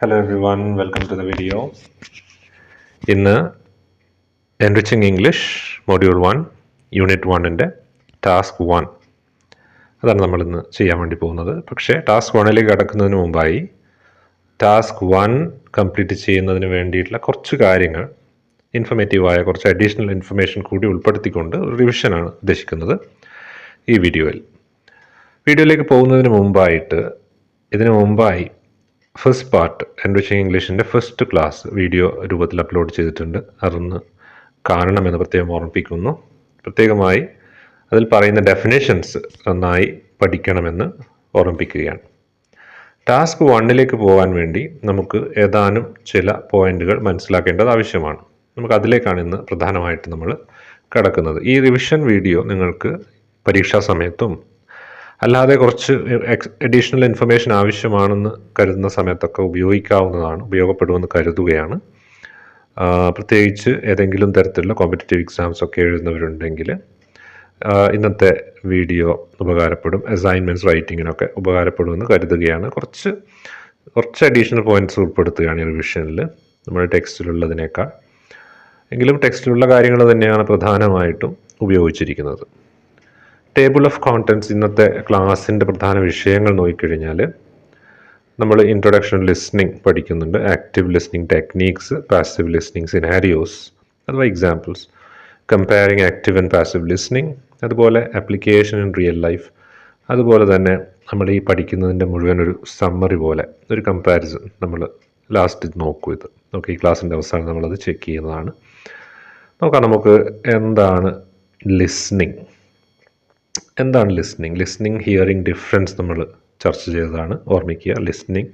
Hello everyone, welcome to the video. ഇന്ന് enriching English module 1 unit 1ൻ്റെ task 1 അതാണ് നമ്മളിന്ന് ചെയ്യാൻ വേണ്ടി പോകുന്നത്. പക്ഷേ ടാസ്ക് 1ലേക്ക് കടക്കുന്നതിന് മുമ്പായി ടാസ്ക് 1 കംപ്ലീറ്റ് ചെയ്യുന്നതിന് വേണ്ടിയിട്ടുള്ള കുറച്ച് കാര്യങ്ങൾ, ഇൻഫർമേറ്റീവായ കുറച്ച് അഡീഷണൽ ഇൻഫർമേഷൻ കൂടി ഉൾപ്പെടുത്തിക്കൊണ്ട് ഒരു റിവിഷനാണ് ഉദ്ദേശിക്കുന്നത് ഈ വീഡിയോയിലേക്ക് പോകുന്നതിന് മുമ്പായിട്ട് ഇതിനു മുമ്പായി ഫസ്റ്റ് പാർട്ട് എൻറിച്ചിങ് ഇംഗ്ലീഷിൻ്റെ ഫസ്റ്റ് ക്ലാസ് വീഡിയോ രൂപത്തിൽ അപ്ലോഡ് ചെയ്തിട്ടുണ്ട്. അതൊന്ന് കാണണമെന്ന് പ്രത്യേകം ഓർമ്മിപ്പിക്കുന്നു. പ്രത്യേകമായി അതിൽ പറയുന്ന ഡെഫിനേഷൻസ് നന്നായി പഠിക്കണമെന്ന് ഓർമ്മിപ്പിക്കുകയാണ്. ടാസ്ക് 1ലേക്ക് പോകാൻ വേണ്ടി നമുക്ക് ഏതാനും ചില പോയിന്റുകൾ മനസ്സിലാക്കേണ്ടത് ആവശ്യമാണ്. നമുക്ക് അതിലേക്കാണ് ഇന്ന് പ്രധാനമായിട്ട് നമ്മൾ കടക്കുന്നത്. ഈ റിവിഷൻ വീഡിയോ നിങ്ങൾക്ക് പരീക്ഷാ സമയത്തും അല്ലാതെ കുറച്ച് അഡീഷണൽ ഇൻഫർമേഷൻ ആവശ്യമാണെന്ന് കരുതുന്ന സമയത്തൊക്കെ ഉപയോഗപ്പെടുമെന്ന് കരുതുകയാണ്. പ്രത്യേകിച്ച് ഏതെങ്കിലും തരത്തിലുള്ള കോമ്പറ്റേറ്റീവ് എക്സാംസ് ഒക്കെ എഴുതുന്നവരുണ്ടെങ്കിൽ ഇന്നത്തെ വീഡിയോ ഉപകാരപ്പെടും. അസൈൻമെൻറ്റ്സ് റൈറ്റിങ്ങിനൊക്കെ ഉപകാരപ്പെടുമെന്ന് കരുതുകയാണ്. കുറച്ച് അഡീഷണൽ പോയിൻറ്റ്സ് ഉൾപ്പെടുത്തുകയാണ് ഈ റിവിഷനിൽ നമ്മുടെ ടെക്സ്റ്റിലുള്ളതിനേക്കാൾ. എങ്കിലും ടെക്സ്റ്റിലുള്ള കാര്യങ്ങൾ തന്നെയാണ് പ്രധാനമായിട്ടും ഉപയോഗിച്ചിരിക്കുന്നത്. ടേബിൾ ഓഫ് കോണ്ടൻറ്റ്സ് ഇന്നത്തെ ക്ലാസ്സിൻ്റെ പ്രധാന വിഷയങ്ങൾ നോക്കിക്കഴിഞ്ഞാൽ നമ്മൾ ഇൻട്രൊഡക്ഷൻ ലിസ്ണിംഗ് പഠിക്കുന്നുണ്ട്, active listening techniques, passive listening scenarios അഥവാ examples, comparing active and passive listening, അതുപോലെ ആപ്ലിക്കേഷൻ ഇൻ റിയൽ ലൈഫ്. അതുപോലെ തന്നെ നമ്മൾ ഈ പഠിക്കുന്നതിൻ്റെ മുഴുവൻ ഒരു സമ്മറി പോലെ ഒരു കമ്പാരിസൺ നമ്മൾ ലാസ്റ്റ് നോക്കൂ. ഈ ക്ലാസ്സിൻ്റെ അവസാനം നമ്മളത് ചെക്ക് ചെയ്യുന്നതാണ്. നമുക്ക് എന്താണ് ലിസ്ണിംഗ്, ലിസ്ണിംഗ് ഹിയറിംഗ് ഡിഫറൻസ് നമ്മൾ ചർച്ച ചെയ്തതാണ്, ഓർമ്മിക്കുക. Listening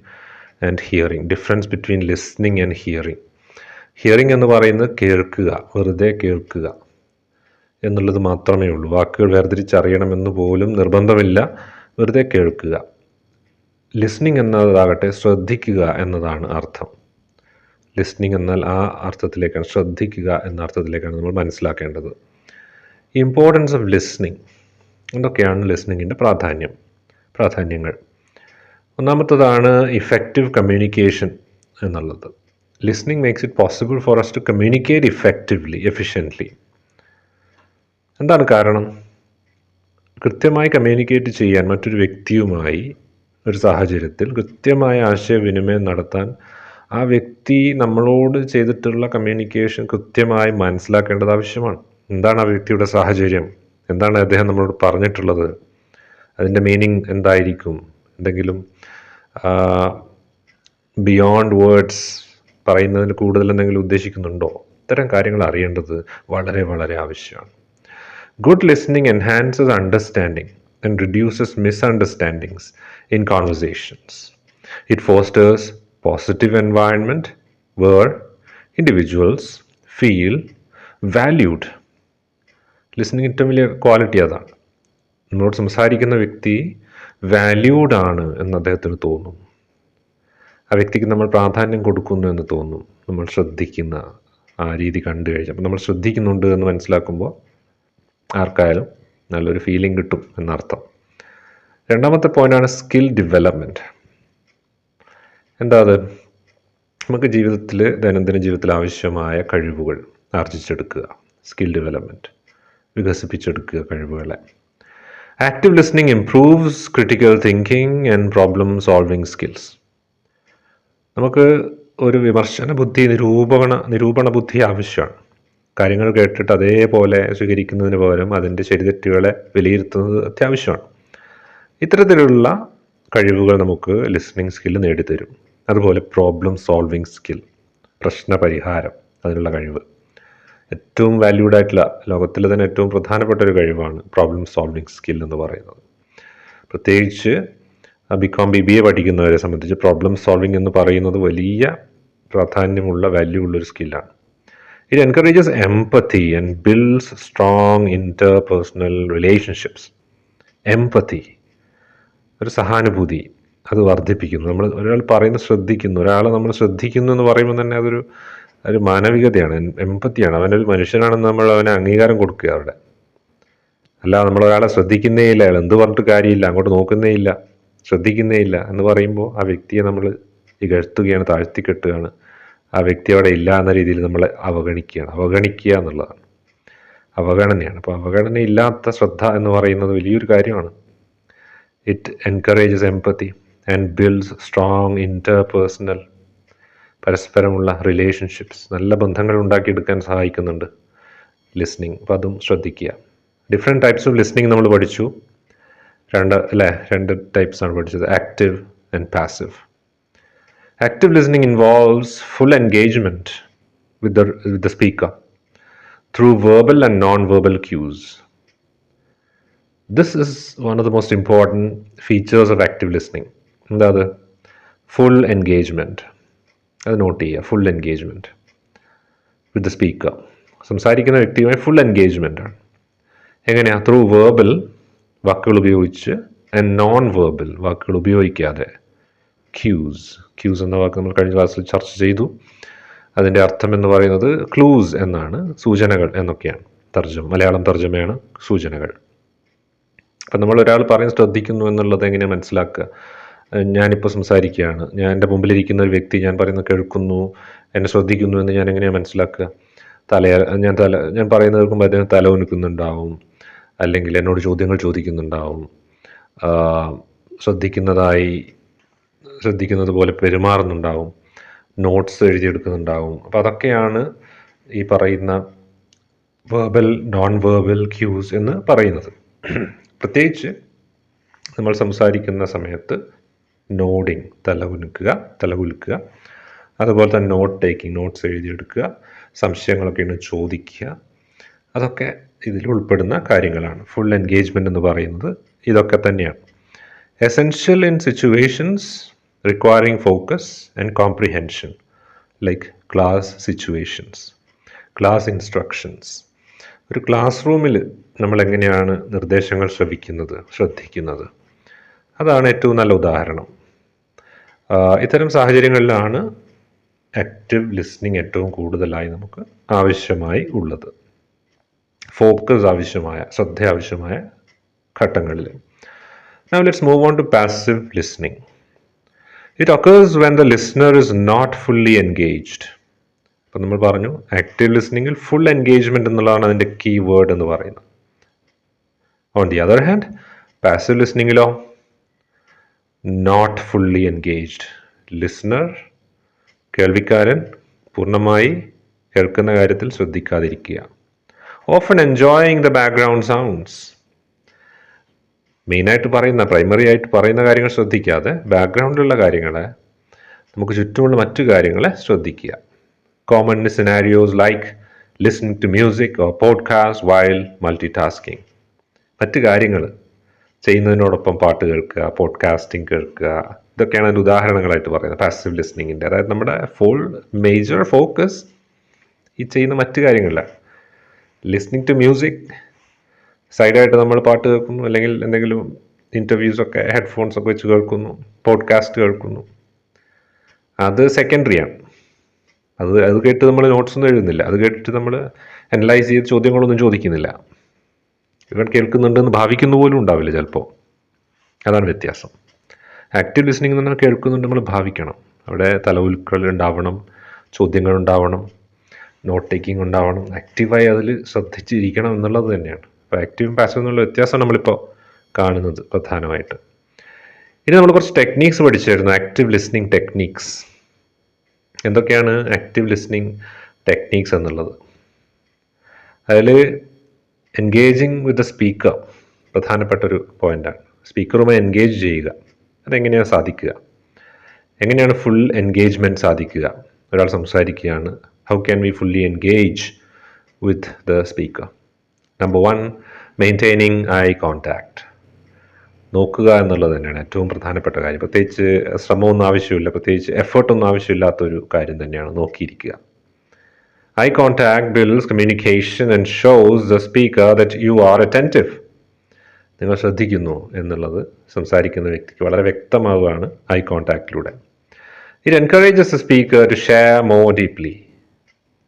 and hearing, difference between listening and hearing എന്ന് പറയുന്നത് കേൾക്കുക, വെറുതെ കേൾക്കുക എന്നുള്ളത് മാത്രമേ ഉള്ളൂ. വാക്കുകൾ വേർതിരിച്ചറിയണമെന്ന് പോലും നിർബന്ധമില്ല, വെറുതെ കേൾക്കുക. ലിസ്ണിംഗ് എന്നതാകട്ടെ ശ്രദ്ധിക്കുക എന്നതാണ് അർത്ഥം. ലിസ്ണിംഗ് എന്നാൽ ആ അർത്ഥത്തിലേക്കാണ്, ശ്രദ്ധിക്കുക എന്ന അർത്ഥത്തിലേക്കാണ് നമ്മൾ മനസ്സിലാക്കേണ്ടത്. ഇമ്പോർട്ടൻസ് ഓഫ് ലിസ്ണിംഗ്, എന്തൊക്കെയാണ് ലിസ്ണിങ്ങിൻ്റെ പ്രാധാന്യങ്ങൾ? ഒന്നാമത്തതാണ് ഇഫക്റ്റീവ് കമ്മ്യൂണിക്കേഷൻ എന്നുള്ളത്. Listening makes it possible for us to communicate effectively, efficiently. എന്താണ് കാരണം? കൃത്യമായി കമ്മ്യൂണിക്കേറ്റ് ചെയ്യാൻ മറ്റൊരു വ്യക്തിയുമായി ഒരു സാഹചര്യത്തിൽ കൃത്യമായ ആശയവിനിമയം നടത്താൻ ആ വ്യക്തി നമ്മളോട് ചെയ്തിട്ടുള്ള കമ്മ്യൂണിക്കേഷൻ കൃത്യമായി മനസ്സിലാക്കേണ്ടത് ആവശ്യമാണ്. എന്താണ് ആ വ്യക്തിയുടെ സാഹചര്യം, എന്താണ് അദ്ദേഹം നമ്മളോട് പറഞ്ഞിട്ടുള്ളത്, അതിൻ്റെ മീനിങ് എന്തായിരിക്കും, എന്തെങ്കിലും ബിയോണ്ട് വേർഡ്സ് പറയുന്നതിന് കൂടുതൽ എന്തെങ്കിലും ഉദ്ദേശിക്കുന്നുണ്ടോ, ഇത്തരം കാര്യങ്ങൾ അറിയേണ്ടത് വളരെ വളരെ ആവശ്യമാണ്. Good listening enhances understanding and reduces misunderstandings in conversations. It fosters positive environment where individuals feel valued. Listening ഏറ്റവും വലിയ ക്വാളിറ്റി അതാണ്. നമ്മളോട് സംസാരിക്കുന്ന വ്യക്തി വാല്യൂഡ് ആണ് എന്ന് അദ്ദേഹത്തിന് തോന്നും, ആ വ്യക്തിക്ക് നമ്മൾ പ്രാധാന്യം കൊടുക്കുന്നു എന്ന് തോന്നും. നമ്മൾ ശ്രദ്ധിക്കുന്ന ആ രീതി കണ്ടു കഴിഞ്ഞാൽ, അപ്പോൾ നമ്മൾ ശ്രദ്ധിക്കുന്നുണ്ട് എന്ന് മനസ്സിലാക്കുമ്പോൾ ആർക്കായാലും നല്ലൊരു ഫീലിംഗ് കിട്ടും എന്നർത്ഥം. രണ്ടാമത്തെ പോയിൻ്റാണ് സ്കിൽ ഡെവലപ്മെൻറ്റ്. എന്താ അത്? നമുക്ക് ദൈനംദിന ജീവിതത്തിൽ ആവശ്യമായ കഴിവുകൾ ആർജിച്ചെടുക്കുക, സ്കിൽ ഡെവലപ്മെൻറ്റ്, വികസിപ്പിച്ചെടുക്കുക കഴിവുകളെ. Active listening improves critical thinking and problem solving skills. നമുക്ക് ഒരു വിമർശന ബുദ്ധി, നിരൂപണ ബുദ്ധി ആവശ്യമാണ്. കാര്യങ്ങൾ കേട്ടിട്ട് അതേപോലെ സ്വീകരിക്കുന്നതിന് പകരം അതിൻ്റെ ശരിതെറ്റുകളെ വിലയിരുത്തുന്നത് അത്യാവശ്യമാണ്. ഇത്തരത്തിലുള്ള കഴിവുകൾ നമുക്ക് ലിസ്ണിംഗ് സ്കിൽ നേടിത്തരും. അതുപോലെ പ്രോബ്ലം സോൾവിങ് സ്കിൽ, പ്രശ്നപരിഹാരം, അതിനുള്ള കഴിവ് ഏറ്റവും വാല്യൂഡ് ആയിട്ടുള്ള, ലോകത്തിലെ തന്നെ ഏറ്റവും പ്രധാനപ്പെട്ട ഒരു കഴിവാണ് പ്രോബ്ലം സോൾവിങ് സ്കിൽ എന്ന് പറയുന്നത്. പ്രത്യേകിച്ച് BCom BBA പഠിക്കുന്നവരെ സംബന്ധിച്ച് പ്രോബ്ലം സോൾവിങ് എന്ന് പറയുന്നത് വലിയ പ്രാധാന്യമുള്ള, വാല്യൂ ഉള്ളൊരു സ്കില്ലാണ്. It encourages empathy and builds strong interpersonal relationships. Empathy, ഒരു സഹാനുഭൂതി, അത് വർദ്ധിപ്പിക്കുന്നു. നമ്മൾ ഒരാൾ പറയുന്നത് ശ്രദ്ധിക്കുന്നു, ഒരാളെ നമ്മൾ ശ്രദ്ധിക്കുന്നു എന്ന് പറയുമ്പോൾ തന്നെ ഒരു മാനവികതയാണ്, എംപത്തിയാണ്. അവനൊരു മനുഷ്യനാണെന്ന് നമ്മൾ അവന് അംഗീകാരം കൊടുക്കുക അവിടെ. അല്ല, നമ്മളൊരാളെ ശ്രദ്ധിക്കുന്നേ ഇല്ല, അയാൾ എന്ത് പറഞ്ഞിട്ട് കാര്യമില്ല, അങ്ങോട്ട് നോക്കുന്നേ ഇല്ല, ശ്രദ്ധിക്കുന്നേ ഇല്ല എന്ന് പറയുമ്പോൾ ആ വ്യക്തിയെ നമ്മൾ ഇകഴ്ത്തുകയാണ്, താഴ്ത്തിക്കെട്ടുകയാണ്. ആ വ്യക്തി അവിടെ ഇല്ല എന്ന രീതിയിൽ നമ്മളെ അവഗണിക്കുക എന്നുള്ളതാണ്, അവഗണനയാണ്. അപ്പോൾ അവഗണനയില്ലാത്ത ശ്രദ്ധ എന്ന് പറയുന്നത് വലിയൊരു കാര്യമാണ്. It encourages empathy and builds strong interpersonal, പരസ്പരമുള്ള റിലേഷൻഷിപ്സ്, നല്ല ബന്ധങ്ങൾ ഉണ്ടാക്കിയെടുക്കാൻ സഹായിക്കുന്നുണ്ട് ലിസ്ണിങ്. അപ്പോൾ അതും ശ്രദ്ധിക്കുക. ഡിഫറെൻറ്റ് ടൈപ്സ് ഓഫ് ലിസ്ണിങ് നമ്മൾ പഠിച്ചു. രണ്ട് ടൈപ്സാണ് പഠിച്ചത്, active and passive. Active listening involves full engagement with the speaker through verbal and non-verbal cues. This is one of the most important features of active listening. എന്താണ്? Full engagement. അത് not ചെയ്യുക, full engagement with the speaker. സംസാരിക്കുന്ന വ്യക്തിയുമായി full engagement ആണ്. എങ്ങനെയാണ്? Through verbal, വാക്കുകൾ ഉപയോഗിച്ച്, and non verbal, വാക്കുകൾ ഉപയോഗിക്കാതെ, ക്യൂസ് എന്ന വാക്ക് നമ്മൾ കഴിഞ്ഞ ക്ലാസ്സിൽ ചർച്ച ചെയ്തു. അതിൻ്റെ അർത്ഥം എന്ന് പറയുന്നത് ക്ലൂസ് എന്നാണ്, സൂചനകൾ എന്നൊക്കെയാണ്. മലയാളം തർജ്ജമയാണ് സൂചനകൾ. അപ്പം നമ്മൾ ഒരാൾ പറയുന്നത് ശ്രദ്ധിക്കുന്നു എന്നുള്ളത് എങ്ങനെയാണ് മനസ്സിലാക്കുക? ഞാനിപ്പോൾ സംസാരിക്കുകയാണ്, എൻ്റെ മുമ്പിലിരിക്കുന്ന ഒരു വ്യക്തി ഞാൻ പറയുന്നത് കേൾക്കുന്നു, എന്നെ ശ്രദ്ധിക്കുന്നു എന്ന് ഞാൻ എങ്ങനെയാണ് മനസ്സിലാക്കുക? ഞാൻ പറയുന്നത് കേൾക്കുമ്പോൾ അദ്ദേഹം തല ഉനുക്കുന്നുണ്ടാവും, അല്ലെങ്കിൽ എന്നോട് ചോദ്യങ്ങൾ ചോദിക്കുന്നുണ്ടാവും, ശ്രദ്ധിക്കുന്നത് പോലെ പെരുമാറുന്നുണ്ടാവും, നോട്ട്സ് എഴുതിയെടുക്കുന്നുണ്ടാവും. അപ്പോൾ അതൊക്കെയാണ് ഈ പറയുന്ന വേർബൽ, നോൺ വേർബൽ ക്യൂസ് എന്ന് പറയുന്നത്. പ്രത്യേകിച്ച് നമ്മൾ സംസാരിക്കുന്ന സമയത്ത് നോഡിങ്, തലകുലുക്കുക, അതുപോലെ തന്നെ നോട്ട് ടേക്കിംഗ്, നോട്ട്സ് എഴുതിയെടുക്കുക, സംശയങ്ങളൊക്കെ ചോദിക്കുക, അതൊക്കെ ഇതിൽ ഉൾപ്പെടുന്ന കാര്യങ്ങളാണ്. ഫുൾ എൻഗേജ്മെൻ്റ് എന്ന് പറയുന്നത് ഇതൊക്കെ തന്നെയാണ്. Essential in situations requiring focus and comprehension, like class situations, class instructions. ഒരു ക്ലാസ് റൂമിൽ നമ്മൾ എങ്ങനെയാണ് നിർദ്ദേശങ്ങൾ ശ്രദ്ധിക്കുന്നത്, അതാണ് ഏറ്റവും നല്ല ഉദാഹരണം. ഇത്തരം സാഹചര്യങ്ങളിലാണ് ആക്റ്റീവ് ലിസ്ണിംഗ് ഏറ്റവും കൂടുതലായി നമുക്ക് ആവശ്യമായി ഉള്ളത്, ഫോക്കസ് ആവശ്യമായ, ശ്രദ്ധ ആവശ്യമായ ഘട്ടങ്ങളിൽ. Now let's move on to passive listening. It occurs when the listener is not fully engaged. അപ്പോൾ നമ്മൾ പറഞ്ഞു ആക്റ്റീവ് ലിസ്ണിങ്ങിൽ ഫുൾ എൻഗേജ്മെൻറ്റ് എന്നുള്ളതാണ് അതിൻ്റെ കീ വേർഡ് എന്ന് പറയുന്നത്. On the other hand passive ലിസ്ണിങ്ങിലോ നോട്ട് ഫുള്ളി എൻഗേജ്ഡ്. ലിസ്ണർ, കേൾവിക്കാരൻ പൂർണ്ണമായി കേൾക്കുന്ന കാര്യത്തിൽ ശ്രദ്ധിക്കാതിരിക്കുക. Often enjoying the background sounds. Primary ആയിട്ട് പറയുന്ന കാര്യങ്ങൾ ശ്രദ്ധിക്കാതെ ബാക്ക്ഗ്രൗണ്ടിലുള്ള കാര്യങ്ങളെ, നമുക്ക് ചുറ്റുമുള്ള മറ്റു കാര്യങ്ങളെ ശ്രദ്ധിക്കുക. Common scenarios like listening to music or podcast while multi tasking. മറ്റു കാര്യങ്ങൾ ചെയ്യുന്നതിനോടൊപ്പം പാട്ട് കേൾക്കുക, പോഡ്കാസ്റ്റിംഗ് കേൾക്കുക, ഇതൊക്കെയാണ് അതിൻ്റെ ഉദാഹരണങ്ങളായിട്ട് പറയുന്നത് പാസീവ് ലിസ്ണിങ്ങിൻ്റെ. അതായത് നമ്മുടെ ഫുൾ മേജർ ഫോക്കസ് ഈ ചെയ്യുന്ന മറ്റു കാര്യങ്ങളിലാണ്. ലിസ്ണിങ് ടു മ്യൂസിക്, സൈഡായിട്ട് നമ്മൾ പാട്ട് കേൾക്കുന്നു, അല്ലെങ്കിൽ എന്തെങ്കിലും ഇൻ്റർവ്യൂസൊക്കെ ഹെഡ്ഫോൺസൊക്കെ വെച്ച് കേൾക്കുന്നു, പോഡ്കാസ്റ്റ് കേൾക്കുന്നു, അത് സെക്കൻഡറിയാണ്. അത് കേട്ട് നമ്മൾ നോട്ട്സൊന്നും എഴുതുന്നില്ല, അത് കേട്ടിട്ട് നമ്മൾ അനലൈസ് ചെയ്ത് ചോദ്യങ്ങളൊന്നും ചോദിക്കുന്നില്ല. ഇവൻ കേൾക്കുന്നുണ്ടെന്ന് ഭാവിക്കുന്ന പോലും ഉണ്ടാവില്ല ചിലപ്പോൾ. അതാണ് വ്യത്യാസം. ആക്റ്റീവ് ലിസ്ണിംഗ് എന്ന് പറഞ്ഞാൽ കേൾക്കുന്നുണ്ട് നമ്മൾ ഭാവിക്കണം. അവിടെ തലവുലുക്കൾ ഉണ്ടാവണം, ചോദ്യങ്ങൾ ഉണ്ടാവണം, നോട്ട് ടേക്കിംഗ് ഉണ്ടാവണം, ആക്റ്റീവായി അതിൽ ശ്രദ്ധിച്ചിരിക്കണം എന്നുള്ളത് തന്നെയാണ്. അപ്പോൾ ആക്റ്റീവും പാസീവും എന്നുള്ള വ്യത്യാസം നമ്മളിപ്പോൾ കാണുന്നത് പ്രധാനമായിട്ട്. ഇനി നമ്മൾ കുറച്ച് ടെക്നീക്സ് പഠിച്ചായിരുന്നു, ആക്റ്റീവ് ലിസ്ണിംഗ് ടെക്നീക്സ്. എന്തൊക്കെയാണ് ആക്റ്റീവ് ലിസ്ണിംഗ് ടെക്നീക്സ് എന്നുള്ളത്? അതിൽ എൻഗേജിങ് വിത്ത് ദ സ്പീക്കർ പ്രധാനപ്പെട്ടൊരു പോയിൻ്റാണ്. സ്പീക്കറുമായി എൻഗേജ് ചെയ്യുക. അതെങ്ങനെയാണ് സാധിക്കുക? എങ്ങനെയാണ് ഫുൾ എൻഗേജ്മെൻറ്റ് സാധിക്കുക? ഒരാൾ സംസാരിക്കുകയാണ്, how can we fully engage with the speaker? Number 1, maintaining I contact. നോക്കുക എന്നുള്ളത് തന്നെയാണ് ഏറ്റവും പ്രധാനപ്പെട്ട കാര്യം. പ്രത്യേകിച്ച് ശ്രമമൊന്നും ആവശ്യമില്ല, പ്രത്യേകിച്ച് എഫേർട്ടൊന്നും ആവശ്യമില്ലാത്തൊരു കാര്യം തന്നെയാണ് നോക്കിയിരിക്കുക. Eye contact builds communication and shows the speaker that you are attentive. നിങ്ങൾ ശ്രദ്ധിക്കുന്നു എന്നുള്ളത് സംസാരിക്കുന്ന വ്യക്തിക്ക് വളരെ വ്യക്തമാവുകയാണ് ഐ കോൺടാക്റ്റിലൂടെ. It encourages the speaker to share more deeply.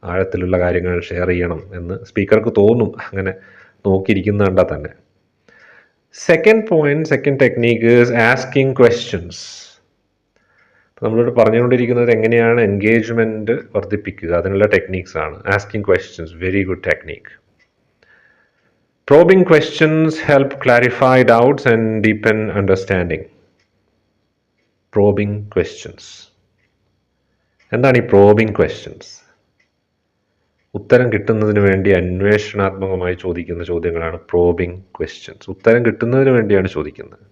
ആഴത്തിലുള്ള കാര്യങ്ങൾ ഷെയർ ചെയ്യണം എന്ന് സ്പീക്കർക്ക് തോന്നും, അങ്ങനെ നോക്കിയിരിക്കുന്ന കണ്ടാൽ തന്നെ. Second technique is asking questions. നമ്മളോട് പറഞ്ഞുകൊണ്ടിരിക്കുന്നത് എങ്ങനെയാണ് എൻഗേജ്മെൻറ്റ് വർദ്ധിപ്പിക്കുക, അതിനുള്ള ടെക്നീക്സ് ആണ്. Asking questions, very good technique. Probing questions help clarify doubts and deepen understanding. Probing questions. എന്താണ് ഈ പ്രോബിംഗ് ക്വസ്റ്റ്യൻസ്? ഉത്തരം കിട്ടുന്നതിന് വേണ്ടി അന്വേഷണാത്മകമായി ചോദിക്കുന്ന ചോദ്യങ്ങളാണ് പ്രോബിംഗ് ക്വസ്റ്റ്യൻസ്. ഉത്തരം കിട്ടുന്നതിന് വേണ്ടിയാണ് ചോദിക്കുന്നത്.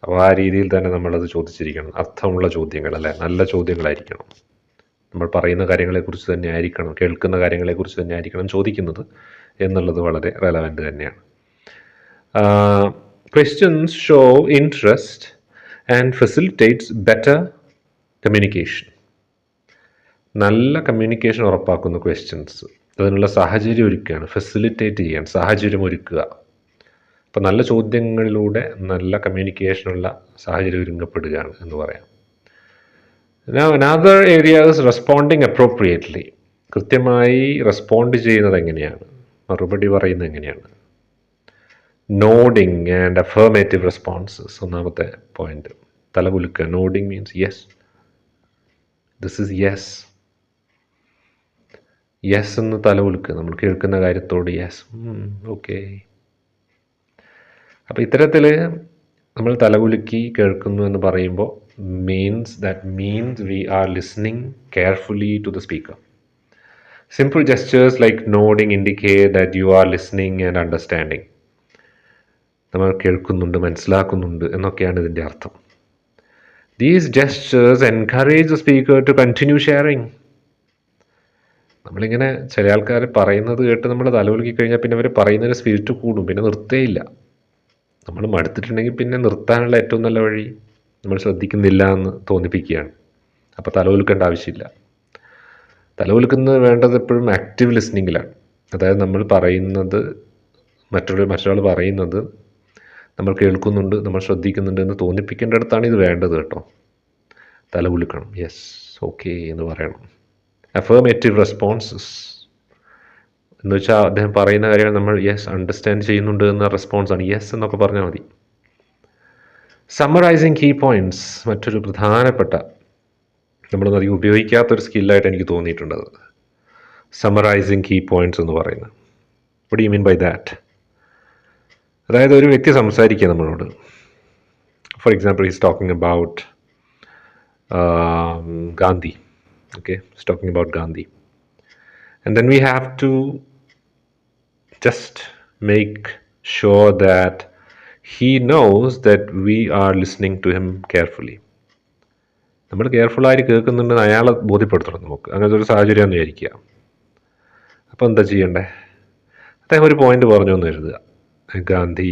അപ്പോൾ ആ രീതിയിൽ തന്നെ നമ്മളത് ചോദിച്ചിരിക്കണം. അർത്ഥമുള്ള ചോദ്യങ്ങൾ, അല്ലേ, നല്ല ചോദ്യങ്ങളായിരിക്കണം. നമ്മൾ പറയുന്ന കാര്യങ്ങളെക്കുറിച്ച് തന്നെ ആയിരിക്കണം, കേൾക്കുന്ന കാര്യങ്ങളെക്കുറിച്ച് തന്നെ ആയിരിക്കണം ചോദിക്കുന്നത് എന്നുള്ളത് വളരെ റെലവൻ്റ് തന്നെയാണ്. Questions show interest and facilitates better communication. നല്ല കമ്മ്യൂണിക്കേഷൻ ഉറപ്പാക്കുന്ന ക്വസ്റ്റ്യൻസ്, അതിനുള്ള സാഹചര്യം ഒരുക്കുകയാണ്, ഫെസിലിറ്റേറ്റ് ചെയ്യാൻ സാഹചര്യം ഒരുക്കുക. അപ്പോൾ നല്ല ചോദ്യങ്ങളിലൂടെ നല്ല കമ്മ്യൂണിക്കേഷനുള്ള സാഹചര്യം ഒരുങ്ങപ്പെടുകയാണ് എന്ന് പറയാം. Now another area is responding appropriately. കൃത്യമായി റെസ്പോണ്ട് ചെയ്യുന്നത് എങ്ങനെയാണ്, മറുപടി പറയുന്നത് എങ്ങനെയാണ്. നോഡിങ് ആൻഡ് അഫർമേറ്റീവ് റെസ്പോൺസസ്, ഒന്നാമത്തെ പോയിന്റ്. തലകുലുക്കുക. Nodding means yes, this is yes. Yes എന്ന് തലകുലുക്കുക, നമ്മൾ കേൾക്കുന്ന കാര്യത്തോട് യെസ്, ഓക്കെ. അപ്പോൾ ഇത്തരത്തിൽ നമ്മൾ തലകുലുക്കി കേൾക്കുന്നു എന്ന് പറയുമ്പോൾ that means we are listening carefully to the speaker. Simple gestures like nodding indicate that you are listening and understanding. നമ്മൾ കേൾക്കുന്നുണ്ട്, മനസ്സിലാക്കുന്നുണ്ട് എന്നൊക്കെയാണ് ഇതിൻ്റെ അർത്ഥം. These gestures encourage the speaker to continue sharing. നമ്മളിങ്ങനെ ചില ആൾക്കാർ പറയുന്നത് കേട്ട് നമ്മൾ തലകുലുക്കി കഴിഞ്ഞാൽ പിന്നെ അവർ പറയുന്നതിന് സ്പിരിറ്റ് കൂടും, പിന്നെ നിർത്തേയില്ല. നമ്മൾ മടുത്തിട്ടുണ്ടെങ്കിൽ പിന്നെ നിർത്താനുള്ള ഏറ്റവും നല്ല വഴി നമ്മൾ ശ്രദ്ധിക്കുന്നില്ല എന്ന് തോന്നിപ്പിക്കുകയാണ്. അപ്പോൾ തലകുലുക്കേണ്ട ആവശ്യമില്ല. തലകുലുക്കുന്നത് വേണ്ടത് എപ്പോഴും ആക്റ്റീവ് ലിസ്ണിങ്ങിലാണ്. അതായത് നമ്മൾ പറയുന്നത്, മറ്റൊരാൾ പറയുന്നത് നമ്മൾ കേൾക്കുന്നുണ്ട്, നമ്മൾ ശ്രദ്ധിക്കുന്നുണ്ട് എന്ന് തോന്നിപ്പിക്കേണ്ടടുത്താണ് ഇത് വേണ്ടത് കേട്ടോ. തലകുലുക്കണം, യെസ്, ഓക്കെ എന്ന് പറയണം. അഫർമേറ്റീവ് റെസ്പോൺസസ് എന്ന് വെച്ചാൽ അദ്ദേഹം പറയുന്ന കാര്യങ്ങൾ നമ്മൾ യെസ് അണ്ടർസ്റ്റാൻഡ് ചെയ്യുന്നുണ്ട് എന്ന റെസ്പോൺസാണ്. യെസ് എന്നൊക്കെ പറഞ്ഞാൽ മതി. സമ്മറൈസിങ് കീ പോയിൻറ്റ്സ്, മറ്റൊരു പ്രധാനപ്പെട്ട, നമ്മളൊന്നും അധികം ഉപയോഗിക്കാത്തൊരു സ്കില്ലായിട്ട് എനിക്ക് തോന്നിയിട്ടുണ്ടത്. സമ്മറൈസിങ് കീ പോയിൻറ്റ്സ് എന്ന് പറയുന്നത്. what do you mean by that? അതായത് ഒരു വ്യക്തി സംസാരിക്കുക നമ്മളോട്. For example, is talking about Gandhi. Okay, he's talking about Gandhi. And then we have to just make sure that he knows that we are listening to him carefully. നമ്മൾ കെയർഫുള്ളായിട്ട് കേൾക്കുന്നുണ്ടെന്ന് അയാളെ ബോധ്യപ്പെടുത്തണം നമുക്ക്. അങ്ങനത്തെ ഒരു സാഹചര്യം എന്ന് വിചാരിക്കുക. അപ്പോൾ എന്താ ചെയ്യണ്ടേ? അദ്ദേഹം ഒരു പോയിന്റ് പറഞ്ഞു എന്ന് കരുതുക. ഗാന്ധി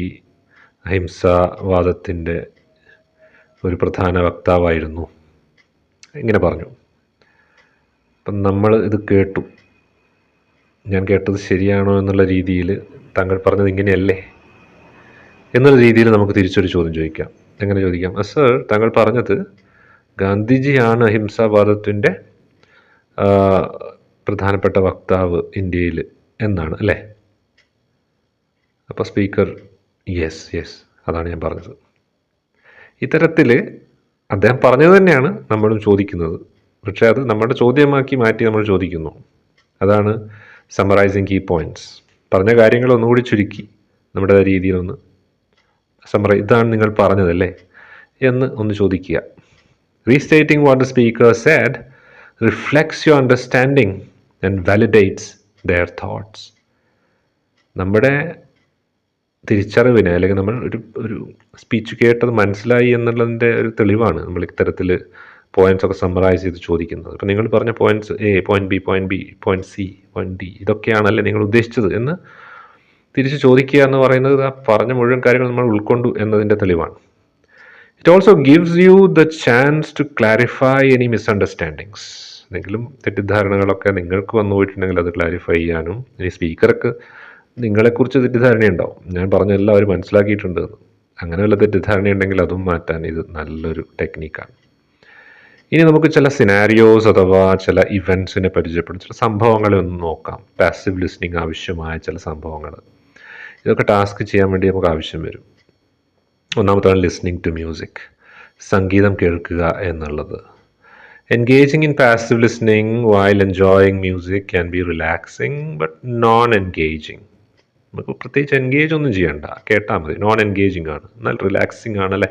അഹിംസാവാദത്തിൻ്റെ ഒരു പ്രധാന വക്താവായിരുന്നു, ഇങ്ങനെ പറഞ്ഞു. അപ്പം നമ്മൾ ഇത് കേട്ടു, ഞാൻ കേട്ടത് ശരിയാണോ എന്നുള്ള രീതിയിൽ, താങ്കൾ പറഞ്ഞത് ഇങ്ങനെയല്ലേ എന്നുള്ള രീതിയിൽ നമുക്ക് തിരിച്ചൊരു ചോദ്യം ചോദിക്കാം. എങ്ങനെ ചോദിക്കാം? സർ, താങ്കൾ പറഞ്ഞത് ഗാന്ധിജിയാണ് അഹിംസാവാദത്തിൻ്റെ പ്രധാനപ്പെട്ട വക്താവ് ഇന്ത്യയിൽ എന്നാണ് അല്ലേ? അപ്പോൾ സ്പീക്കർ യെസ് അതാണ് ഞാൻ പറഞ്ഞത്. ഇത്തരത്തിൽ അദ്ദേഹം പറഞ്ഞത് തന്നെയാണ് നമ്മളും ചോദിക്കുന്നത്, പക്ഷേ അത് നമ്മുടെ ചോദ്യമാക്കി മാറ്റി നമ്മൾ ചോദിക്കുന്നു. അതാണ് സമ്മറൈസിങ് കീ പോയിൻറ്റ്സ്. പറഞ്ഞ കാര്യങ്ങൾ ഒന്നുകൂടി ചുരുക്കി നമ്മുടെ രീതിയിലൊന്ന് ഇതാണ് നിങ്ങൾ പറഞ്ഞതല്ലേ എന്ന് ഒന്ന് ചോദിക്കുക. Restating what the speaker said reflects your understanding and validates their thoughts. നമ്മുടെ തിരിച്ചറിവിനെ, അല്ലെങ്കിൽ നമ്മൾ ഒരു സ്പീച്ച് കേട്ടത് മനസ്സിലായി എന്നുള്ളതിൻ്റെ ഒരു തെളിവാണ് നമ്മൾ ഇത്തരത്തിൽ പോയിൻറ്റ്സ് ഒക്കെ സമ്മറൈസ് ചെയ്ത് ചോദിക്കുന്നത്. അപ്പോൾ നിങ്ങൾ പറഞ്ഞ points A, point B, point C, point D, ഇതൊക്കെയാണല്ലേ നിങ്ങൾ ഉദ്ദേശിച്ചത് എന്ന് തിരിച്ച് ചോദിക്കുക എന്ന് പറയുന്നത് ആ പറഞ്ഞ മുഴുവൻ കാര്യങ്ങൾ നമ്മൾ ഉൾക്കൊണ്ടു എന്നതിൻ്റെ തെളിവാണ്. It also gives you the chance to clarify any misunderstandings. എന്തെങ്കിലും തെറ്റിദ്ധാരണകളൊക്കെ നിങ്ങൾക്ക് വന്നു പോയിട്ടുണ്ടെങ്കിൽ അത് ക്ലാരിഫൈ ചെയ്യാനും, ഇനി സ്പീക്കർക്ക് നിങ്ങളെക്കുറിച്ച് തെറ്റിദ്ധാരണയുണ്ടാവും, ഞാൻ പറഞ്ഞ എല്ലാവരും മനസ്സിലാക്കിയിട്ടുണ്ട്, അങ്ങനെയുള്ള തെറ്റിദ്ധാരണയുണ്ടെങ്കിൽ അതും മാറ്റാൻ ഇത് നല്ലൊരു ടെക്നിക്കാണ്. ഇനി നമുക്ക് ചില സിനാരിയോസ് അഥവാ ചില ഇവൻറ്റ്സിനെ പരിചയപ്പെടും, ചില സംഭവങ്ങളെ ഒന്ന് നോക്കാം. പാസീവ് ലിസ്ണിംഗ് ആവശ്യമായ ചില സംഭവങ്ങൾ, ഇതൊക്കെ ടാസ്ക് ചെയ്യാൻ വേണ്ടി നമുക്ക് ആവശ്യം വരും. ഒന്നാമത്താണ് ലിസ്ണിംഗ് ടു മ്യൂസിക്, സംഗീതം കേൾക്കുക എന്നുള്ളത്. Engaging in passive listening while enjoying music can be relaxing but non-engaging. നമുക്ക് പ്രത്യേകിച്ച് എൻഗേജ് ഒന്നും ചെയ്യണ്ട, കേട്ടാൽ മതി. നോൺ എൻഗേജിങ് ആണ്, എന്നാൽ റിലാക്സിങ് ആണ് അല്ലേ.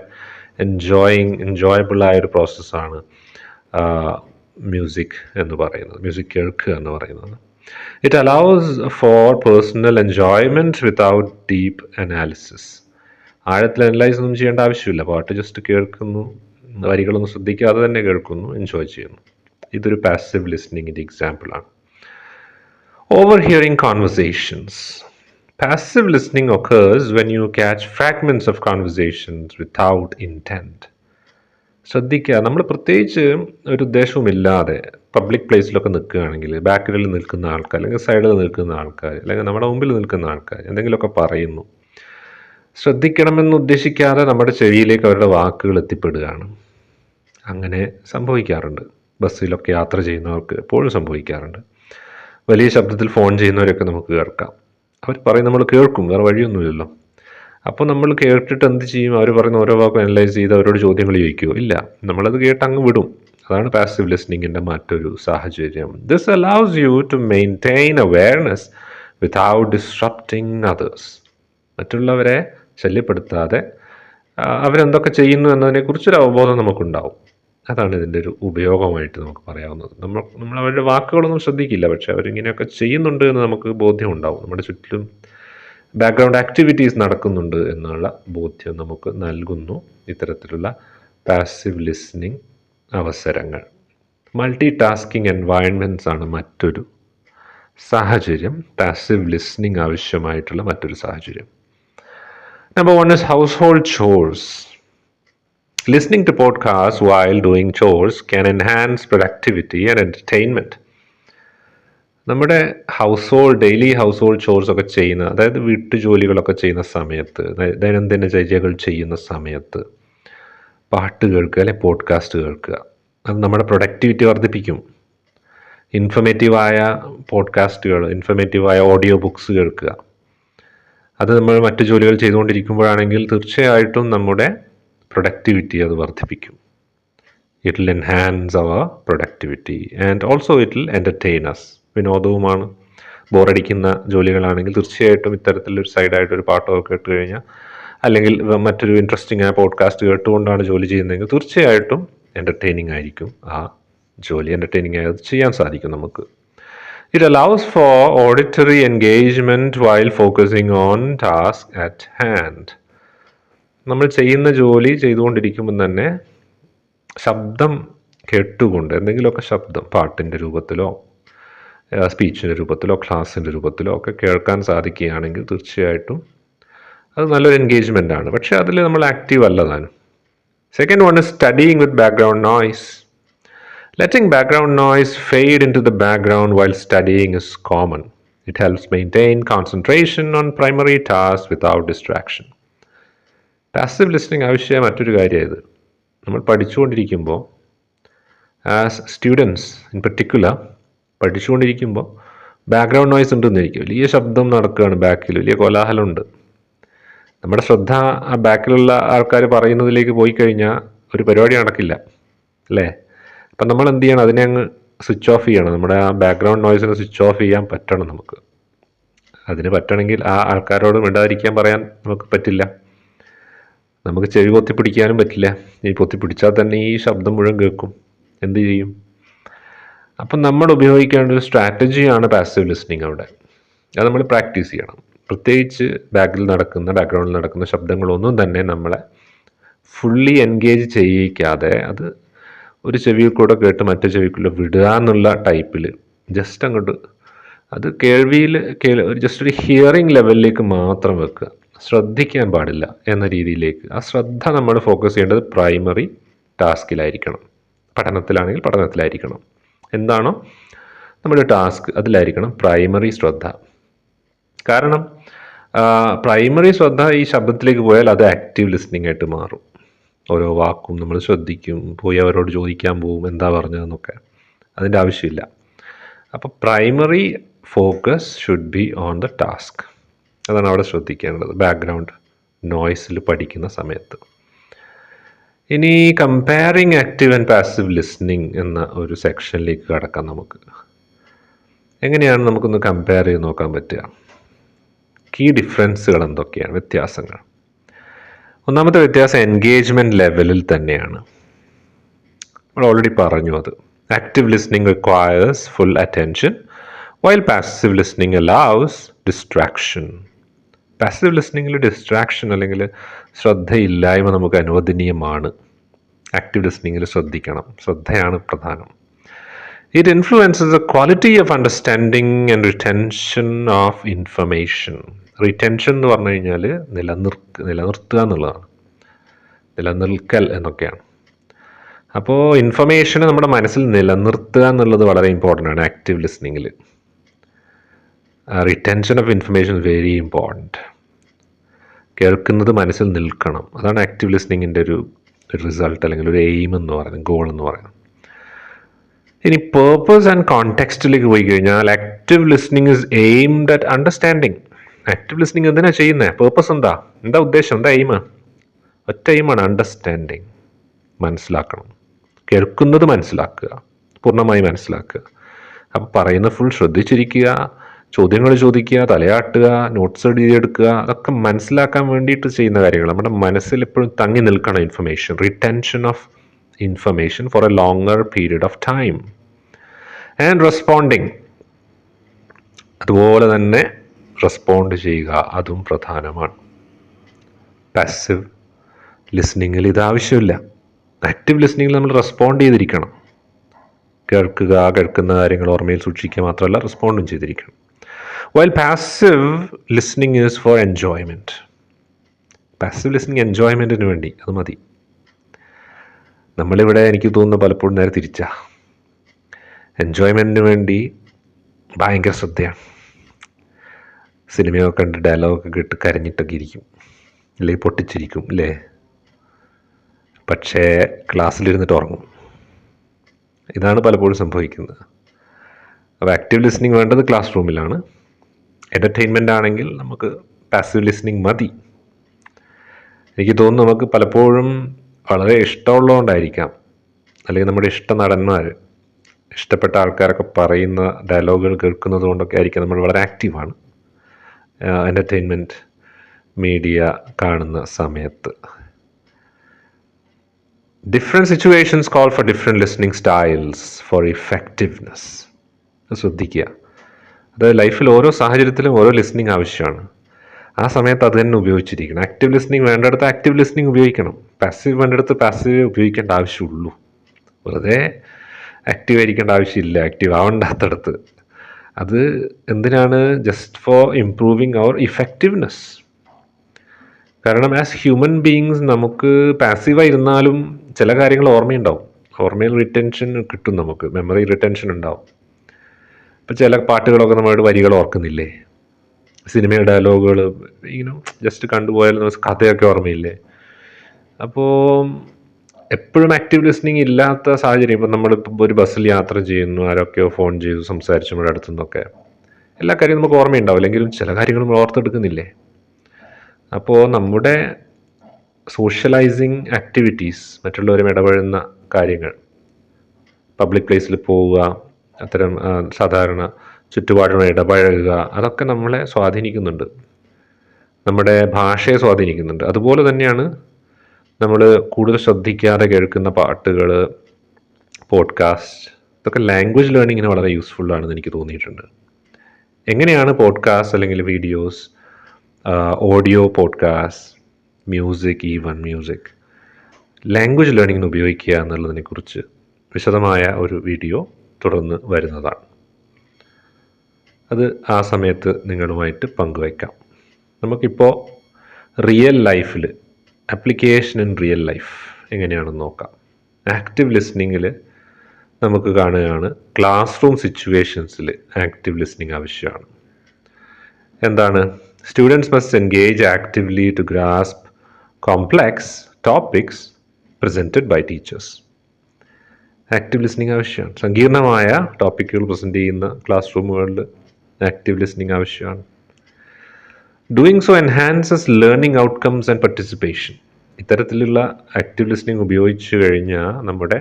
എൻജോയബിൾ ആയ ഒരു പ്രോസസ്സാണ് മ്യൂസിക് എന്ന് പറയുന്നത്, മ്യൂസിക് കേൾക്കുക എന്ന് പറയുന്നത്. It allows for personal enjoyment without deep analysis. ആഴത്തിൽ അനലൈസ് ഒന്നും ചെയ്യേണ്ട ആവശ്യമില്ല. പാട്ട് ജസ്റ്റ് കേൾക്കുന്നു, വരികളൊന്നും ശ്രദ്ധിക്കാതെ തന്നെ കേൾക്കുന്നു, എൻജോയ് ചെയ്യുന്നു. ഇതൊരു പാസീവ് ലിസ്ണിങ്ങിൻ്റെ എക്സാമ്പിളാണ്. Overhearing conversations. Passive listening occurs when you catch fragments of conversations without intent. ശ്രദ്ധിക്കുക, നമ്മൾ പ്രത്യേകിച്ച് ഒരു ഉദ്ദേശവുമില്ലാതെ പബ്ലിക് പ്ലേസിലൊക്കെ നിൽക്കുകയാണെങ്കിൽ ബാക്കിൽ നിൽക്കുന്ന ആൾക്കാർ, അല്ലെങ്കിൽ സൈഡിൽ നിൽക്കുന്ന ആൾക്കാർ, അല്ലെങ്കിൽ നമ്മുടെ മുമ്പിൽ നിൽക്കുന്ന ആൾക്കാർ എന്തെങ്കിലുമൊക്കെ പറയുന്നു, ശ്രദ്ധിക്കണമെന്ന് ഉദ്ദേശിക്കാതെ നമ്മുടെ ചെവിയിലേക്ക് അവരുടെ വാക്കുകൾ എത്തിപ്പെടുകയാണ്. അങ്ങനെ സംഭവിക്കാറുണ്ട്. ബസ്സിലൊക്കെ യാത്ര ചെയ്യുന്നവർക്ക് എപ്പോഴും സംഭവിക്കാറുണ്ട്. വലിയ ശബ്ദത്തിൽ ഫോൺ ചെയ്യുന്നവരൊക്കെ നമുക്ക് കേൾക്കാം. അവർ പറയും, നമ്മൾ കേൾക്കും, വേറെ വഴിയൊന്നുമില്ലല്ലോ. അപ്പോൾ നമ്മൾ കേട്ടിട്ട് എന്ത് ചെയ്യും? അവർ പറയുന്ന ഓരോ വാക്കും അനലൈസ് ചെയ്ത് അവരോട് ചോദ്യങ്ങൾ ചോദിക്കുമോ? ഇല്ല, നമ്മളത് കേട്ട് അങ്ങ് വിടും. അതാണ് പാസീവ് ലിസ്ണിങ്ങിൻ്റെ മറ്റൊരു സാഹചര്യം. This allows you to maintain awareness without disrupting others. മറ്റുള്ളവരെ ശല്യപ്പെടുത്താതെ അവരെന്തൊക്കെ ചെയ്യുന്നു എന്നതിനെക്കുറിച്ചൊരു അവബോധം നമുക്കുണ്ടാവും. അതാണ് ഇതിൻ്റെ ഒരു ഉപയോഗമായിട്ട് നമുക്ക് പറയാവുന്നത്. നമ്മൾ അവരുടെ വാക്കുകളൊന്നും ശ്രദ്ധിക്കില്ല, പക്ഷേ അവരിങ്ങനെയൊക്കെ ചെയ്യുന്നുണ്ട് എന്ന് നമുക്ക് ബോധ്യമുണ്ടാവും. നമ്മുടെ ചുറ്റിലും ബാക്ക്ഗ്രൗണ്ട് ആക്ടിവിറ്റീസ് നടക്കുന്നുണ്ട് എന്നുള്ള ബോധ്യം നമുക്ക് നൽകുന്നു ഇത്തരത്തിലുള്ള പാസീവ് ലിസ്ണിംഗ് അവസരങ്ങൾ. മൾട്ടി ടാസ്കിങ് എൻവയൺമെൻറ്റ്സ് ആണ് മറ്റൊരു സാഹചര്യം, പാസീവ് ലിസ്ണിംഗ് ആവശ്യമായിട്ടുള്ള മറ്റൊരു സാഹചര്യം. Number 1 is household chores. Listening to podcasts while doing chores can enhance productivity and entertainment. നമ്മുടെ ഡെയിലി ഹൗസ് ഹോൾഡ് ചോർസ് ഒക്കെ ചെയ്യുന്ന, അതായത് വീട്ടുജോലികളൊക്കെ ചെയ്യുന്ന സമയത്ത്, ദൈനംദിന ചര്യകൾ ചെയ്യുന്ന സമയത്ത് പാട്ട് കേൾക്കുക അല്ലെങ്കിൽ പോഡ്കാസ്റ്റ് കേൾക്കുക, അത് നമ്മുടെ പ്രൊഡക്ടിവിറ്റി വർദ്ധിപ്പിക്കും. ഇൻഫർമേറ്റീവായ പോഡ്കാസ്റ്റുകൾ, ഇൻഫർമേറ്റീവായ ഓഡിയോ ബുക്സ് കേൾക്കുക, അത് നമ്മൾ മറ്റു ജോലികൾ ചെയ്തുകൊണ്ടിരിക്കുമ്പോഴാണെങ്കിൽ തീർച്ചയായിട്ടും നമ്മുടെ പ്രൊഡക്ടിവിറ്റി അത് വർദ്ധിപ്പിക്കും. It will enhance our productivity and also it will entertain us. വിനോദവുമാണ്. ബോറടിക്കുന്ന ജോലികളാണെങ്കിൽ തീർച്ചയായിട്ടും ഇത്തരത്തിലൊരു സൈഡായിട്ടൊരു പാട്ടോ കേട്ട് കഴിഞ്ഞാൽ, അല്ലെങ്കിൽ മറ്റൊരു ഇൻട്രസ്റ്റിംഗ് ആയ പോഡ്കാസ്റ്റ് കേട്ടുകൊണ്ടാണ് ജോലി ചെയ്യുന്നതെങ്കിൽ തീർച്ചയായിട്ടും എൻ്റർടൈനിങ് ആയിരിക്കും ആ ജോലി. എൻ്റർടൈനിങ് ആയി അത് ചെയ്യാൻ സാധിക്കും നമുക്ക്. It allows for auditory engagement while focusing on task at hand. നമ്മൾ ചെയ്യുന്ന ജോലി ചെയ്തുകൊണ്ടിരിക്കുമ്പോൾ തന്നെ ശബ്ദം കേട്ടുകൊണ്ട്, എന്തെങ്കിലുമൊക്കെ ശബ്ദം പാട്ടിൻ്റെ രൂപത്തിലോ സ്പീച്ചിൻ്റെ രൂപത്തിലോ ക്ലാസ്സിൻ്റെ രൂപത്തിലോ ഒക്കെ കേൾക്കാൻ സാധിക്കുകയാണെങ്കിൽ തീർച്ചയായിട്ടും അത് നല്ലൊരു എൻഗേജ്മെൻ്റ് ആണ്. പക്ഷേ അതിൽ നമ്മൾ ആക്റ്റീവ് അല്ലതാണ്. Second one is studying with background noise. Letting background noise fade into the background while studying is common. It helps maintain concentration on primary tasks without distraction. Passive listening ആവശ്യമായ മറ്റൊരു കാര്യം ഇത്. നമ്മൾ പഠിച്ചുകൊണ്ടിരിക്കുമ്പോൾ, ആസ് സ്റ്റുഡൻസ് ഇൻ പർട്ടിക്കുലർ, പഠിച്ചുകൊണ്ടിരിക്കുമ്പോൾ background noise ഉണ്ടെന്നിരിക്കും. വലിയ ശബ്ദം നടക്കുകയാണ് ബാക്കിൽ, വലിയ കോലാഹലമുണ്ട്. നമ്മുടെ ശ്രദ്ധ ആ ബാക്കിലുള്ള ആൾക്കാർ പറയുന്നതിലേക്ക് പോയി കഴിഞ്ഞാൽ ഒരു പരിപാടി നടക്കില്ല, അല്ലേ? അപ്പം നമ്മൾ എന്ത് ചെയ്യണം? അതിനെ അങ്ങ് സ്വിച്ച് ഓഫ് ചെയ്യണം. നമ്മുടെ ആ ബാക്ക്ഗ്രൗണ്ട് നോയ്സിനെ സ്വിച്ച് ഓഫ് ചെയ്യാൻ പറ്റണം നമുക്ക്. അതിന് പറ്റണമെങ്കിൽ ആ ആൾക്കാരോട് മിണ്ടാതിരിക്കാൻ പറയാൻ നമുക്ക് പറ്റില്ല. നമുക്ക് ചെവി പൊത്തിപ്പിടിക്കാനും പറ്റില്ല. ഈ പൊത്തിപ്പിടിച്ചാൽ തന്നെ ഈ ശബ്ദം മുഴുവൻ കേൾക്കും. എന്ത് ചെയ്യും? അപ്പം നമ്മൾ ഉപയോഗിക്കേണ്ട ഒരു സ്ട്രാറ്റജിയാണ് പാസീവ് ലിസ്ണിംഗ്. അവിടെ അത് നമ്മൾ പ്രാക്ടീസ് ചെയ്യണം. പ്രത്യേകിച്ച് ബാക്ക്ഗ്രൗണ്ടിൽ നടക്കുന്ന ശബ്ദങ്ങളൊന്നും തന്നെ നമ്മളെ ഫുള്ളി എൻഗേജ് ചെയ്യിക്കാതെ, അത് ഒരു ചെവിയിൽ കൂടെ കേട്ട് മറ്റു ചെവിക്കുള്ള വിടുക എന്നുള്ള ടൈപ്പിൽ ജസ്റ്റ് അങ്ങോട്ട് അത് ജസ്റ്റ് ഒരു ഹിയറിംഗ് ലെവലിലേക്ക് മാത്രം വെക്കുക. ശ്രദ്ധിക്കാൻ പാടില്ല എന്ന രീതിയിലേക്ക് ആ ശ്രദ്ധ നമ്മൾ ഫോക്കസ് ചെയ്യേണ്ടത് പ്രൈമറി ടാസ്കിലായിരിക്കണം. പഠനത്തിലാണെങ്കിൽ പഠനത്തിലായിരിക്കണം. എന്താണോ നമ്മുടെ ടാസ്ക് അതിലായിരിക്കണം പ്രൈമറി ശ്രദ്ധ. കാരണം പ്രൈമറി ശ്രദ്ധ ഈ ശബ്ദത്തിലേക്ക് പോയാൽ അത് ആക്റ്റീവ് ലിസ്ണിംഗ് ആയിട്ട് മാറും. ഓരോ വാക്കും നമ്മൾ ശ്രദ്ധിക്കും, പോയി അവരോട് ചോദിക്കാൻ പോവും എന്താ പറഞ്ഞതെന്നൊക്കെ. അതിൻ്റെ ആവശ്യമില്ല. അപ്പോൾ primary focus should be on the task. അതാണ് അവിടെ ശ്രദ്ധിക്കേണ്ടത് ബാക്ക്ഗ്രൗണ്ട് നോയ്സിൽ പഠിക്കുന്ന സമയത്ത്. ഇനി comparing active and passive listening എന്ന ഒരു സെക്ഷനിലേക്ക് കടക്കാം നമുക്ക്. എങ്ങനെയാണ് നമുക്കൊന്ന് കമ്പയർ ചെയ്ത് നോക്കാൻ പറ്റുക? കീ ഡിഫറൻസുകൾ എന്തൊക്കെയാണ്, വ്യത്യാസങ്ങൾ? ഒന്നാമത്തെ വ്യത്യാസം എൻഗേജ്മെൻറ്റ് ലെവലിൽ തന്നെയാണ്. നമ്മൾ ഓൾറെഡി പറഞ്ഞു അത്. Active listening requires full attention while passive listening allows distraction. Passive ലിസ്ണിങ്ങിൽ ഡിസ്ട്രാക്ഷൻ അല്ലെങ്കിൽ ശ്രദ്ധയില്ലായ്മ നമുക്ക് അനുവദനീയമാണ്. ആക്റ്റീവ് ലിസ്ണിങ്ങിൽ ശ്രദ്ധിക്കണം, ശ്രദ്ധയാണ് പ്രധാനം. It influences the quality of understanding and retention of information. Retention എന്ന് പറഞ്ഞു കഴിഞ്ഞാൽ നിലനിർത്തുക എന്നുള്ളതാണ്, നിലനിൽക്കൽ എന്നൊക്കെയാണ്. അപ്പോൾ ഇൻഫർമേഷനെ നമ്മുടെ മനസ്സിൽ നിലനിർത്തുക എന്നുള്ളത് വളരെ ഇമ്പോർട്ടൻ്റ് ആണ് ആക്റ്റീവ് ലിസ്ണിങ്ങിൽ. Retention of information very important. കേൾക്കുന്നത് മനസ്സിൽ നിൽക്കണം. അതാണ് ആക്റ്റീവ് ലിസ്ണിങ്ങിൻ്റെ ഒരു റിസൾട്ട് അല്ലെങ്കിൽ ഒരു എയിം എന്ന് പറയുന്നത്, ഗോൾ എന്ന് പറയുന്നത്. ഇനി പേർപ്പസ് ആൻഡ് കോണ്ടെക്സ്റ്റിലേക്ക് പോയി കഴിഞ്ഞാൽ active listening is aimed at understanding. Active listening എന്തിനാണ് ചെയ്യുന്നത്? പേർപ്പസ് എന്താ ഉദ്ദേശം, എന്താ എയിം? ഒറ്റ എയിമാണ്, അണ്ടർസ്റ്റാൻഡിങ്. മനസ്സിലാക്കണം, കേൾക്കുന്നത് മനസ്സിലാക്കുക, പൂർണ്ണമായി മനസ്സിലാക്കുക. അപ്പോൾ പറയുന്നത് ഫുൾ ശ്രദ്ധിച്ചിരിക്കുക, ചോദ്യങ്ങൾ ചോദിക്കുക, തലയാട്ടുക, നോട്ട്സ് എഴുതിയെടുക്കുക, അതൊക്കെ മനസ്സിലാക്കാൻ വേണ്ടിയിട്ട് ചെയ്യുന്ന കാര്യങ്ങൾ. നമ്മുടെ മനസ്സിൽ എപ്പോഴും തങ്ങി നിൽക്കണം information. Retention of information for A longer period of time. And responding, അതുപോലെ തന്നെ റെസ്പോണ്ട് ചെയ്യുക, അതും പ്രധാനമാണ്. പാസീവ് ലിസ്ണിങ്ങിൽ ഇതാവശ്യമില്ല. ആക്റ്റീവ് ലിസ്ണിങ്ങിൽ നമ്മൾ റെസ്പോണ്ട് ചെയ്തിരിക്കണം. കേൾക്കുന്ന കാര്യങ്ങൾ ഓർമ്മയിൽ സൂക്ഷിക്കുക മാത്രമല്ല റെസ്പോണ്ടും ചെയ്തിരിക്കണം. While passive listening is for enjoyment. Passive listening എൻജോയ്മെൻറ്റിന് വേണ്ടി, അത് മതി. നമ്മളിവിടെ എനിക്ക് തോന്നുന്നു പലപ്പോഴും നേരെ തിരിച്ചാ. എൻജോയ്മെൻറ്റിന് വേണ്ടി ഭയങ്കര ശ്രദ്ധയാണ്. സിനിമയൊക്കെ കണ്ട് ഡയലോഗൊക്കെ കേട്ട് കരഞ്ഞിട്ടൊക്കെ ഇരിക്കും, അല്ലെങ്കിൽ പൊട്ടിച്ചിരിക്കും അല്ലേ? പക്ഷേ ക്ലാസ്സിലിരുന്നിട്ട് ഉറങ്ങും. ഇതാണ് പലപ്പോഴും സംഭവിക്കുന്നത്. അപ്പോൾ ആക്റ്റീവ് ലിസ്ണിംഗ് വേണ്ടത് ക്ലാസ് റൂമിലാണ്. എൻ്റർടൈൻമെൻ്റ് ആണെങ്കിൽ നമുക്ക് പാസീവ് ലിസ്ണിംഗ് മതി. എനിക്ക് തോന്നുന്നു നമുക്ക് പലപ്പോഴും വളരെ ഇഷ്ടമുള്ളതുകൊണ്ടായിരിക്കാം, അല്ലെങ്കിൽ നമ്മുടെ ഇഷ്ട നടന്മാർ, ഇഷ്ടപ്പെട്ട ആൾക്കാരൊക്കെ പറയുന്ന ഡയലോഗുകൾ കേൾക്കുന്നത് കൊണ്ടൊക്കെ ആയിരിക്കാം നമ്മൾ വളരെ ആക്റ്റീവാണ് എൻ്റർടൈൻമെൻറ്റ് മീഡിയ കാണുന്ന സമയത്ത്. Different situations call for different listening styles for effectiveness. ശ്രദ്ധിക്കുക. അതായത് ലൈഫിൽ ഓരോ സാഹചര്യത്തിലും ഓരോ ലിസ്ണിംഗ് ആവശ്യമാണ്. ആ സമയത്ത് അത് തന്നെ ഉപയോഗിച്ചിരിക്കണം. ആക്റ്റീവ് ലിസ്ണിംഗ് വേണ്ടിടത്ത് ആക്റ്റീവ് ലിസ്ണിംഗ് ഉപയോഗിക്കണം. പാസീവ് വേണ്ടിടത്ത് പാസീവ് ഉപയോഗിക്കേണ്ട ആവശ്യമുള്ളൂ. വെറുതെ ആക്റ്റീവ് ആയിരിക്കേണ്ട ആവശ്യമില്ല, ആക്റ്റീവ് ആവേണ്ടാത്തടത്ത്. അത് എന്തിനാണ്? Just for improving our effectiveness. കാരണം ആസ് ഹ്യൂമൻ ബീയിങ്സ് നമുക്ക് പാസീവായിരുന്നാലും ചില കാര്യങ്ങൾ ഓർമ്മയുണ്ടാവും. ഓർമ്മയിൽ റിറ്റൻഷൻ കിട്ടും, നമുക്ക് മെമ്മറി റിറ്റൻഷൻ ഉണ്ടാവും. ഇപ്പം ചില പാട്ടുകളൊക്കെ നമ്മുടെ വരികൾ ഓർക്കുന്നില്ലേ? സിനിമയുടെ ഡയലോഗുകൾ ഇങ്ങനെ ജസ്റ്റ് കണ്ടുപോയാലും നമുക്ക് കഥയൊക്കെ ഓർമ്മയില്ലേ? അപ്പോൾ എപ്പോഴും ആക്റ്റീവ് ലിസ്ണിംഗ് ഇല്ലാത്ത സാഹചര്യം, ഇപ്പം നമ്മളിപ്പോൾ ഒരു ബസ്സിൽ യാത്ര ചെയ്യുന്നു, ആരൊക്കെയോ ഫോൺ ചെയ്തു സംസാരിച്ചു നമ്മുടെ അടുത്തു നിന്നൊക്കെ, എല്ലാ കാര്യവും നമുക്ക് ഓർമ്മയുണ്ടാവില്ല, എങ്കിലും ചില കാര്യങ്ങൾ നമ്മൾ ഓർത്തെടുക്കുന്നില്ലേ? അപ്പോൾ നമ്മുടെ സോഷ്യലൈസിങ് ആക്ടിവിറ്റീസ്, മറ്റുള്ളവരും ഇടപഴകുന്ന കാര്യങ്ങൾ, പബ്ലിക് പ്ലേസിൽ പോവുക, അത്തരം സാധാരണ ചുറ്റുപാടുമായി ഇടപഴകുക, അതൊക്കെ നമ്മളെ സ്വാധീനിക്കുന്നുണ്ട്, നമ്മുടെ ഭാഷയെ സ്വാധീനിക്കുന്നുണ്ട്. അതുപോലെ തന്നെയാണ് നമ്മൾ കൂടുതൽ ശ്രദ്ധിക്കാതെ കേൾക്കുന്ന പാട്ടുകൾ, പോഡ്കാസ്റ്റ്, ഇതൊക്കെ ലാംഗ്വേജ് ലേണിങ്ങിന് വളരെ യൂസ്ഫുള്ളാണെന്ന് എനിക്ക് തോന്നിയിട്ടുണ്ട്. എങ്ങനെയാണ് പോഡ്കാസ്റ്റ് അല്ലെങ്കിൽ videos, audio podcast, music, even music language ലേണിങ്ങിന് ഉപയോഗിക്കുക എന്നുള്ളതിനെക്കുറിച്ച് വിശദമായ ഒരു വീഡിയോ തുടർന്ന് വരുന്നതാണ്. അത് ആ സമയത്ത് നിങ്ങളുമായിട്ട് പങ്കുവയ്ക്കാം. നമുക്കിപ്പോൾ റിയൽ ലൈഫിൽ ആപ്ലിക്കേഷൻ ഇൻ റിയൽ ലൈഫ് എങ്ങനെയാണെന്ന് നോക്കാം. ആക്റ്റീവ് ലിസ്ണിങ്ങിൽ നമുക്ക് കാണുകയാണ് ക്ലാസ് റൂം സിറ്റുവേഷൻസിൽ ആക്റ്റീവ് ലിസ്ണിങ് ആവശ്യമാണ്. എന്താണ്? Students must engage actively to grasp complex topics presented by teachers. Active listening ആവശ്യമാണ്. സങ്കീർണമായ ടോപ്പിക്കുകൾ പ്രസൻറ്റ് ചെയ്യുന്ന ക്ലാസ് റൂമുകളിൽ ആക്റ്റീവ് ലിസ്ണിങ് ആവശ്യമാണ്. Doing so enhances learning outcomes and participation. ഇത്തരത്തിലുള്ള ആക്റ്റീവ് ലിസ്ണിംഗ് ഉപയോഗിച്ച് കഴിഞ്ഞാൽ നമ്മുടെ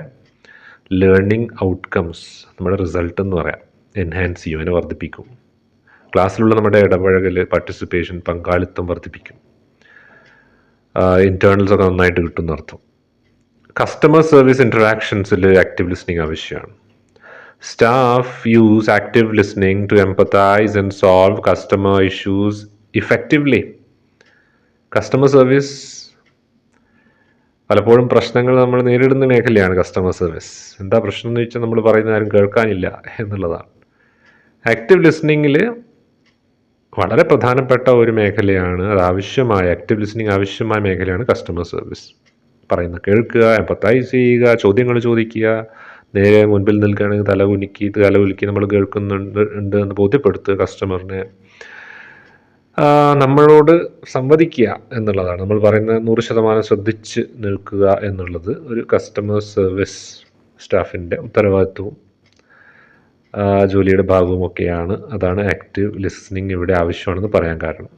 ലേണിംഗ് ഔട്ട്കംസ്, നമ്മുടെ റിസൾട്ട് എന്ന് പറയാം, എൻഹാൻസ് ചെയ്യും, അതിനെ വർദ്ധിപ്പിക്കും. ക്ലാസ്സിലുള്ള നമ്മുടെ ഇടപഴകൽ, പാർട്ടിസിപ്പേഷൻ, പങ്കാളിത്തം വർദ്ധിപ്പിക്കും. ഇൻറ്റേർണൽസ് ഒക്കെ നന്നായിട്ട് കിട്ടും എന്നർത്ഥം. കസ്റ്റമർ സർവീസ് ഇൻറ്ററാക്ഷൻസിൽ ആക്റ്റീവ് ലിസ്ണിംഗ് ആവശ്യമാണ്. Staff use active listening to empathize and solve customer issues effectively. Customer service പലപ്പോഴും പ്രശ്നങ്ങൾ നമ്മൾ നേരിടുന്ന മേഖലയാണ് കസ്റ്റമർ സർവീസ്. എന്താ പ്രശ്നം എന്ന് വെച്ചാൽ നമ്മൾ പറയുന്ന ആരും കേൾക്കാനില്ല എന്നുള്ളതാണ്. ആക്റ്റീവ് ലിസ്ണിങ്ങിൽ വളരെ പ്രധാനപ്പെട്ട ഒരു മേഖലയാണ്, അത് ആവശ്യമായ, ആക്റ്റീവ് ലിസ്ണിംഗ് ആവശ്യമായ മേഖലയാണ് കസ്റ്റമർ സർവീസ്. പറയുന്ന കേൾക്കുക, എംപത്തൈസ് ചെയ്യുക, ചോദ്യങ്ങൾ ചോദിക്കുക, നേരെ മുൻപിൽ നിൽക്കുകയാണെങ്കിൽ തലകുലുക്കി നമ്മൾ കേൾക്കുന്നുണ്ട് എന്ന് ബോധ്യപ്പെടുത്തുക, കസ്റ്റമറിനെ നമ്മളോട് സംവദിക്കുക എന്നുള്ളതാണ്. നമ്മൾ പറയുന്ന 100% ശ്രദ്ധിച്ച് നിൽക്കുക എന്നുള്ളത് ഒരു കസ്റ്റമർ സർവീസ് സ്റ്റാഫിൻ്റെ ഉത്തരവാദിത്വവും ജോലിയുടെ ഭാഗവുമൊക്കെയാണ്. അതാണ് ആക്റ്റീവ് ലിസ്ണിംഗ് ഇവിടെ ആവശ്യമാണെന്ന് പറയാൻ കാരണം.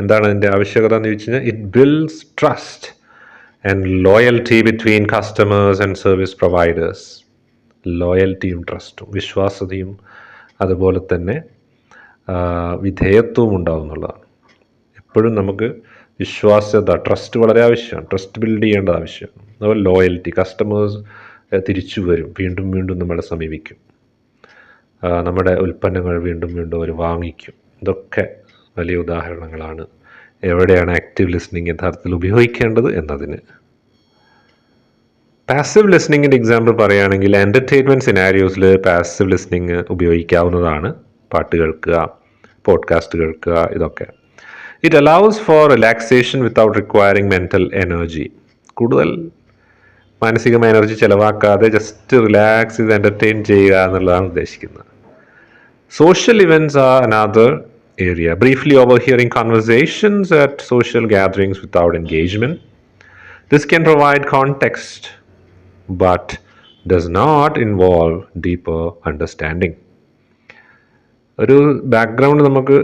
എന്താണ് അതിൻ്റെ ആവശ്യകത എന്ന് ചോദിച്ചു കഴിഞ്ഞാൽ, it builds trust and loyalty between customers and service providers. ലോയൽറ്റിയും ട്രസ്റ്റും, വിശ്വാസ്യതയും അതുപോലെ തന്നെ വിധേയത്വവും ഉണ്ടാവും എന്നുള്ളതാണ്. എപ്പോഴും നമുക്ക് വിശ്വാസ്യത, ട്രസ്റ്റ് വളരെ ആവശ്യമാണ്. ട്രസ്റ്റ് ബിൽഡ് ചെയ്യേണ്ടത് ആവശ്യമാണ്. അതുപോലെ ലോയൽറ്റി, കസ്റ്റമേഴ്സ് തിരിച്ചു വരും, വീണ്ടും വീണ്ടും നമ്മളെ സമീപിക്കും, നമ്മുടെ ഉൽപ്പന്നങ്ങൾ വീണ്ടും വീണ്ടും അവർ വാങ്ങിക്കും. ഇതൊക്കെ വലിയ ഉദാഹരണങ്ങളാണ് എവിടെയാണ് ആക്റ്റീവ് ലിസ്ണിംഗ് യഥാർത്ഥത്തിൽ ഉപയോഗിക്കേണ്ടത് എന്നതിന്. പാസീവ് ലിസ്ണിങ്ങിൻ്റെ എക്സാമ്പിൾ പറയുകയാണെങ്കിൽ, എൻ്റർടൈൻമെൻറ്റ് സിനാരിയോസിൽ പാസീവ് ലിസ്ണിങ് ഉപയോഗിക്കാവുന്നതാണ്. പാട്ട് കേൾക്കുക, പോഡ്കാസ്റ്റ് കേൾക്കുക, ഇതൊക്കെ. It allows for relaxation without requiring mental energy. കൂടുതൽ മാനസികമായ എനർജി ചിലവാക്കാതെ ജസ്റ്റ് റിലാക്സ് ചെയ്ത് എൻ്റർടൈൻ ചെയ്യുക എന്നുള്ളതാണ് ഉദ്ദേശിക്കുന്നത്. Social events R another area. Briefly overhearing conversations at social gatherings without engagement. This can provide context but does not involve deeper understanding. ഒരു background, നമുക്ക്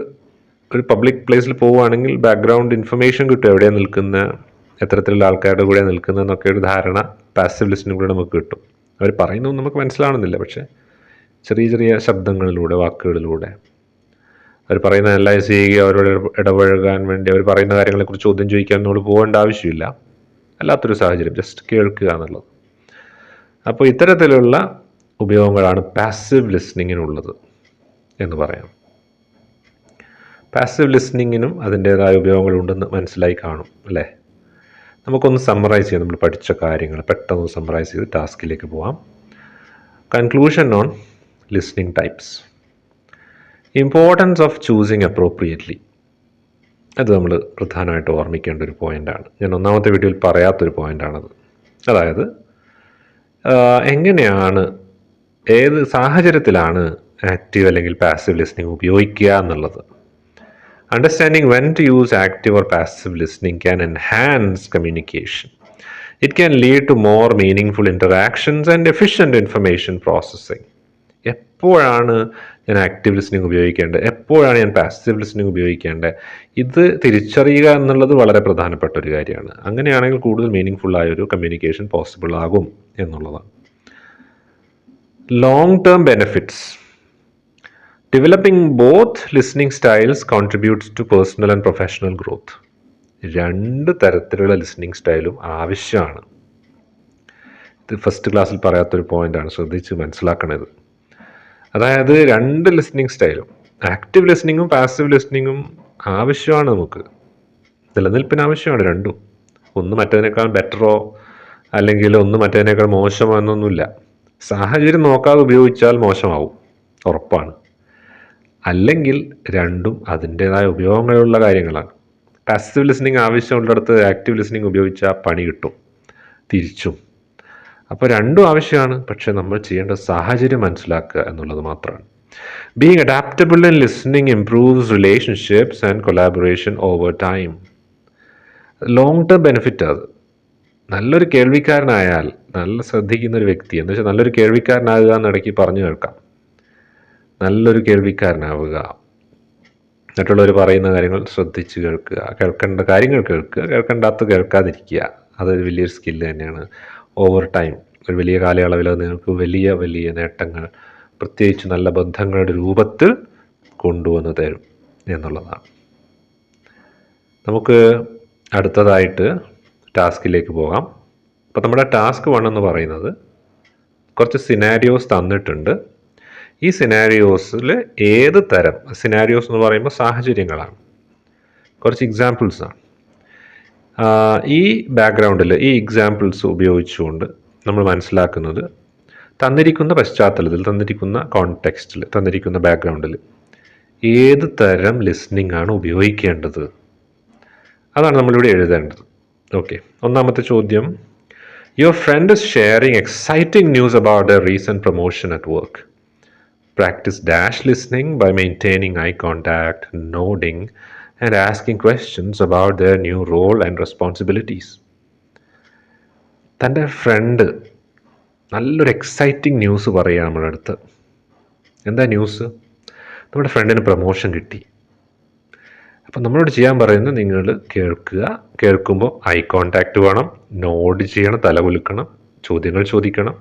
ഒരു public പ്ലേസിൽ പോവുകയാണെങ്കിൽ ബാക്ക്ഗ്രൗണ്ട് ഇൻഫർമേഷൻ കിട്ടും, എവിടെയാണ് നിൽക്കുന്ന, എത്തരത്തിലുള്ള ആൾക്കാരുടെ കൂടെ നിൽക്കുന്നതെന്നൊക്കെ ഒരു ധാരണ പാസീവ് ലിസ്ണിങ്ങിലൂടെ നമുക്ക് കിട്ടും. അവർ പറയുന്നതൊന്നും നമുക്ക് മനസ്സിലാവണമെന്നില്ല, പക്ഷേ ചെറിയ ചെറിയ ശബ്ദങ്ങളിലൂടെ, വാക്കുകളിലൂടെ അവർ പറയുന്നത് അനലൈസ് ചെയ്യുക, അവരോട് ഇടപഴകാൻ വേണ്ടി അവർ പറയുന്ന കാര്യങ്ങളെക്കുറിച്ച് ചോദ്യം ചോദിക്കാൻ നമ്മൾ പോകേണ്ട ആവശ്യമില്ല. അല്ലാത്തൊരു സാഹചര്യം, ജസ്റ്റ് കേൾക്കുക എന്നുള്ളത്. അപ്പോൾ ഇത്തരത്തിലുള്ള ഉപയോഗങ്ങളാണ് പാസീവ് ലിസ്ണിങ്ങിനുള്ളത് എന്ന് പറയാം. പാസീവ് ലിസ്ണിങ്ങിനും അതിൻ്റേതായ ഉപയോഗങ്ങളുണ്ടെന്ന് മനസ്സിലായി കാണും അല്ലേ? നമുക്കൊന്ന് സമ്മറൈസ് ചെയ്യാം, നമ്മൾ പഠിച്ച കാര്യങ്ങൾ പെട്ടെന്ന് സമ്മറൈസ് ചെയ്ത് ടാസ്കിലേക്ക് പോവാം. Conclusion on listening types. Importance of choosing appropriately. അത് നമ്മൾ പ്രധാനമായിട്ട് ഓർമ്മിക്കേണ്ട ഒരു പോയിൻ്റാണ്. ഞാൻ ഒന്നാമത്തെ വീഡിയോയിൽ പറയാത്തൊരു പോയിൻ്റാണത്. അതായത് എങ്ങനെയാണ്, ഏത് സാഹചര്യത്തിലാണ് ആക്റ്റീവ് അല്ലെങ്കിൽ പാസീവ് ലിസ്ണിംഗ് ഉപയോഗിക്കുക എന്നുള്ളത്. Understanding when to use active or passive listening can enhance communication. It can lead to more meaningful interactions and efficient information processing. എപ്പോഴാണ് ഞാൻ ആക്റ്റീവ് ലിസ്ണിംഗ് ഉപയോഗിക്കേണ്ടത്, എപ്പോഴാണ് ഞാൻ പാസീവ് ലിസ്ണിംഗ് ഉപയോഗിക്കേണ്ടത്, ഇത് തിരിച്ചറിയുക എന്നുള്ളത് വളരെ പ്രധാനപ്പെട്ട ഒരു കാര്യമാണ്. അങ്ങനെയാണെങ്കിൽ കൂടുതൽ മീനിങ് ഫുള്ളായൊരു കമ്മ്യൂണിക്കേഷൻ പോസിബിൾ ആകും എന്നുള്ളതാണ്. Long term benefits. Developing both listening styles contributes to personal and professional growth. രണ്ട് തരത്തിലുള്ള ലിസ്ണിംഗ് സ്റ്റൈലും ആവശ്യമാണ്. ഇത് ഫസ്റ്റ് ക്ലാസ്സിൽ പറയാത്തൊരു പോയിൻ്റാണ്, ശ്രദ്ധിച്ച് മനസ്സിലാക്കണത്. അതായത് രണ്ട് ലിസ്ണിംഗ് സ്റ്റൈലും, ആക്റ്റീവ് ലിസ്ണിങ്ങും പാസീവ് ലിസ്ണിങ്ങും ആവശ്യമാണ്. നമുക്ക് നിലനിൽപ്പിന് ആവശ്യമാണ് രണ്ടും. ഒന്ന് മറ്റേതിനേക്കാൾ ബെറ്ററോ അല്ലെങ്കിൽ ഒന്ന് മറ്റേതിനേക്കാൾ മോശമോ എന്നൊന്നുമില്ല. സാഹചര്യം നോക്കാതെ ഉപയോഗിച്ചാൽ മോശമാവും, ഉറപ്പാണ്. അല്ലെങ്കിൽ രണ്ടും അതിൻ്റേതായ ഉപയോഗങ്ങളുള്ള കാര്യങ്ങളാണ്. പാസീവ് ലിസ്ണിംഗ് ആവശ്യമുള്ളിടത്ത് ആക്റ്റീവ് ലിസ്ണിംഗ് ഉപയോഗിച്ചാൽ പണി കിട്ടും, തിരിച്ചും. അപ്പോൾ രണ്ടും ആവശ്യമാണ്, പക്ഷേ നമ്മൾ ചെയ്യേണ്ട സാഹചര്യം മനസ്സിലാക്കുക എന്നുള്ളത് മാത്രമാണ്. Being adaptable in listening improves relationships and collaboration over time. Long term benefit അത്. നല്ലൊരു കേൾവിക്കാരനായാൽ, നല്ല ശ്രദ്ധിക്കുന്ന ഒരു വ്യക്തി എന്ന് വെച്ചാൽ നല്ലൊരു കേൾവിക്കാരനാകുക എന്നിടയ്ക്ക് പറഞ്ഞു കേൾക്കാം. നല്ലൊരു കേൾവിക്കാരനാവുക, മറ്റുള്ളവർ പറയുന്ന കാര്യങ്ങൾ ശ്രദ്ധിച്ച് കേൾക്കുക, കേൾക്കേണ്ട കാര്യങ്ങൾ കേൾക്കുക, കേൾക്കേണ്ടാത്ത കേൾക്കാതിരിക്കുക. അതൊരു വലിയൊരു സ്കില്ല് തന്നെയാണ്. ഓവർ ടൈം ഒരു വലിയ കാലയളവിൽ അത് നിങ്ങൾക്ക് വലിയ വലിയ നേട്ടങ്ങൾ, പ്രത്യേകിച്ച് നല്ല ബന്ധങ്ങളുടെ രൂപത്തിൽ കൊണ്ടുവന്ന് തരും എന്നുള്ളതാണ്. നമുക്ക് അടുത്തതായിട്ട് ടാസ്കിലേക്ക് പോകാം. അപ്പോൾ നമ്മുടെ ടാസ്ക് 1 എന്ന് പറയുന്നത് കുറച്ച് സിനാരിയോസ് തന്നിട്ടുണ്ട്. ഈ സിനാരിയോസിൽ ഏത് തരം സിനാരിയോസ് എന്ന് പറയുമ്പോൾ സാഹചര്യങ്ങളാണ്, കുറച്ച് എക്സാമ്പിൾസാണ്. ഈ ബാക്ക്ഗ്രൗണ്ടിൽ ഈ എക്സാമ്പിൾസ് ഉപയോഗിച്ചുകൊണ്ട് നമ്മൾ മനസ്സിലാക്കുന്നത് തന്നിരിക്കുന്ന പശ്ചാത്തലത്തിൽ, തന്നിരിക്കുന്ന കോണ്ടെക്സ്റ്റിൽ, തന്നിരിക്കുന്ന ബാക്ക്ഗ്രൗണ്ടിൽ ഏത് തരം ലിസ്ണിംഗ് ആണ് ഉപയോഗിക്കേണ്ടത്, അതാണ് നമ്മളിവിടെ എഴുതേണ്ടത്. ഓക്കെ, ഒന്നാമത്തെ ചോദ്യം, your friend is sharing exciting news about A recent promotion at work. Practice dash listening by maintaining eye contact, nodding, and asking questions about their new role and responsibilities. തൻ്റെ front നല്ലൊരു exciting news പറയുക നമ്മുടെ അടുത്ത്. എന്താ news? നമ്മുടെ ഫ്രണ്ടിന് promotion കിട്ടി. അപ്പം നമ്മളോട് ചെയ്യാൻ പറയുന്നത് നിങ്ങൾ കേൾക്കുക, കേൾക്കുമ്പോൾ ഐ കോണ്ടാക്റ്റ് വേണം, നോഡ് ചെയ്യണം, തലകുലുക്കണം, ചോദ്യങ്ങൾ ചോദിക്കണം,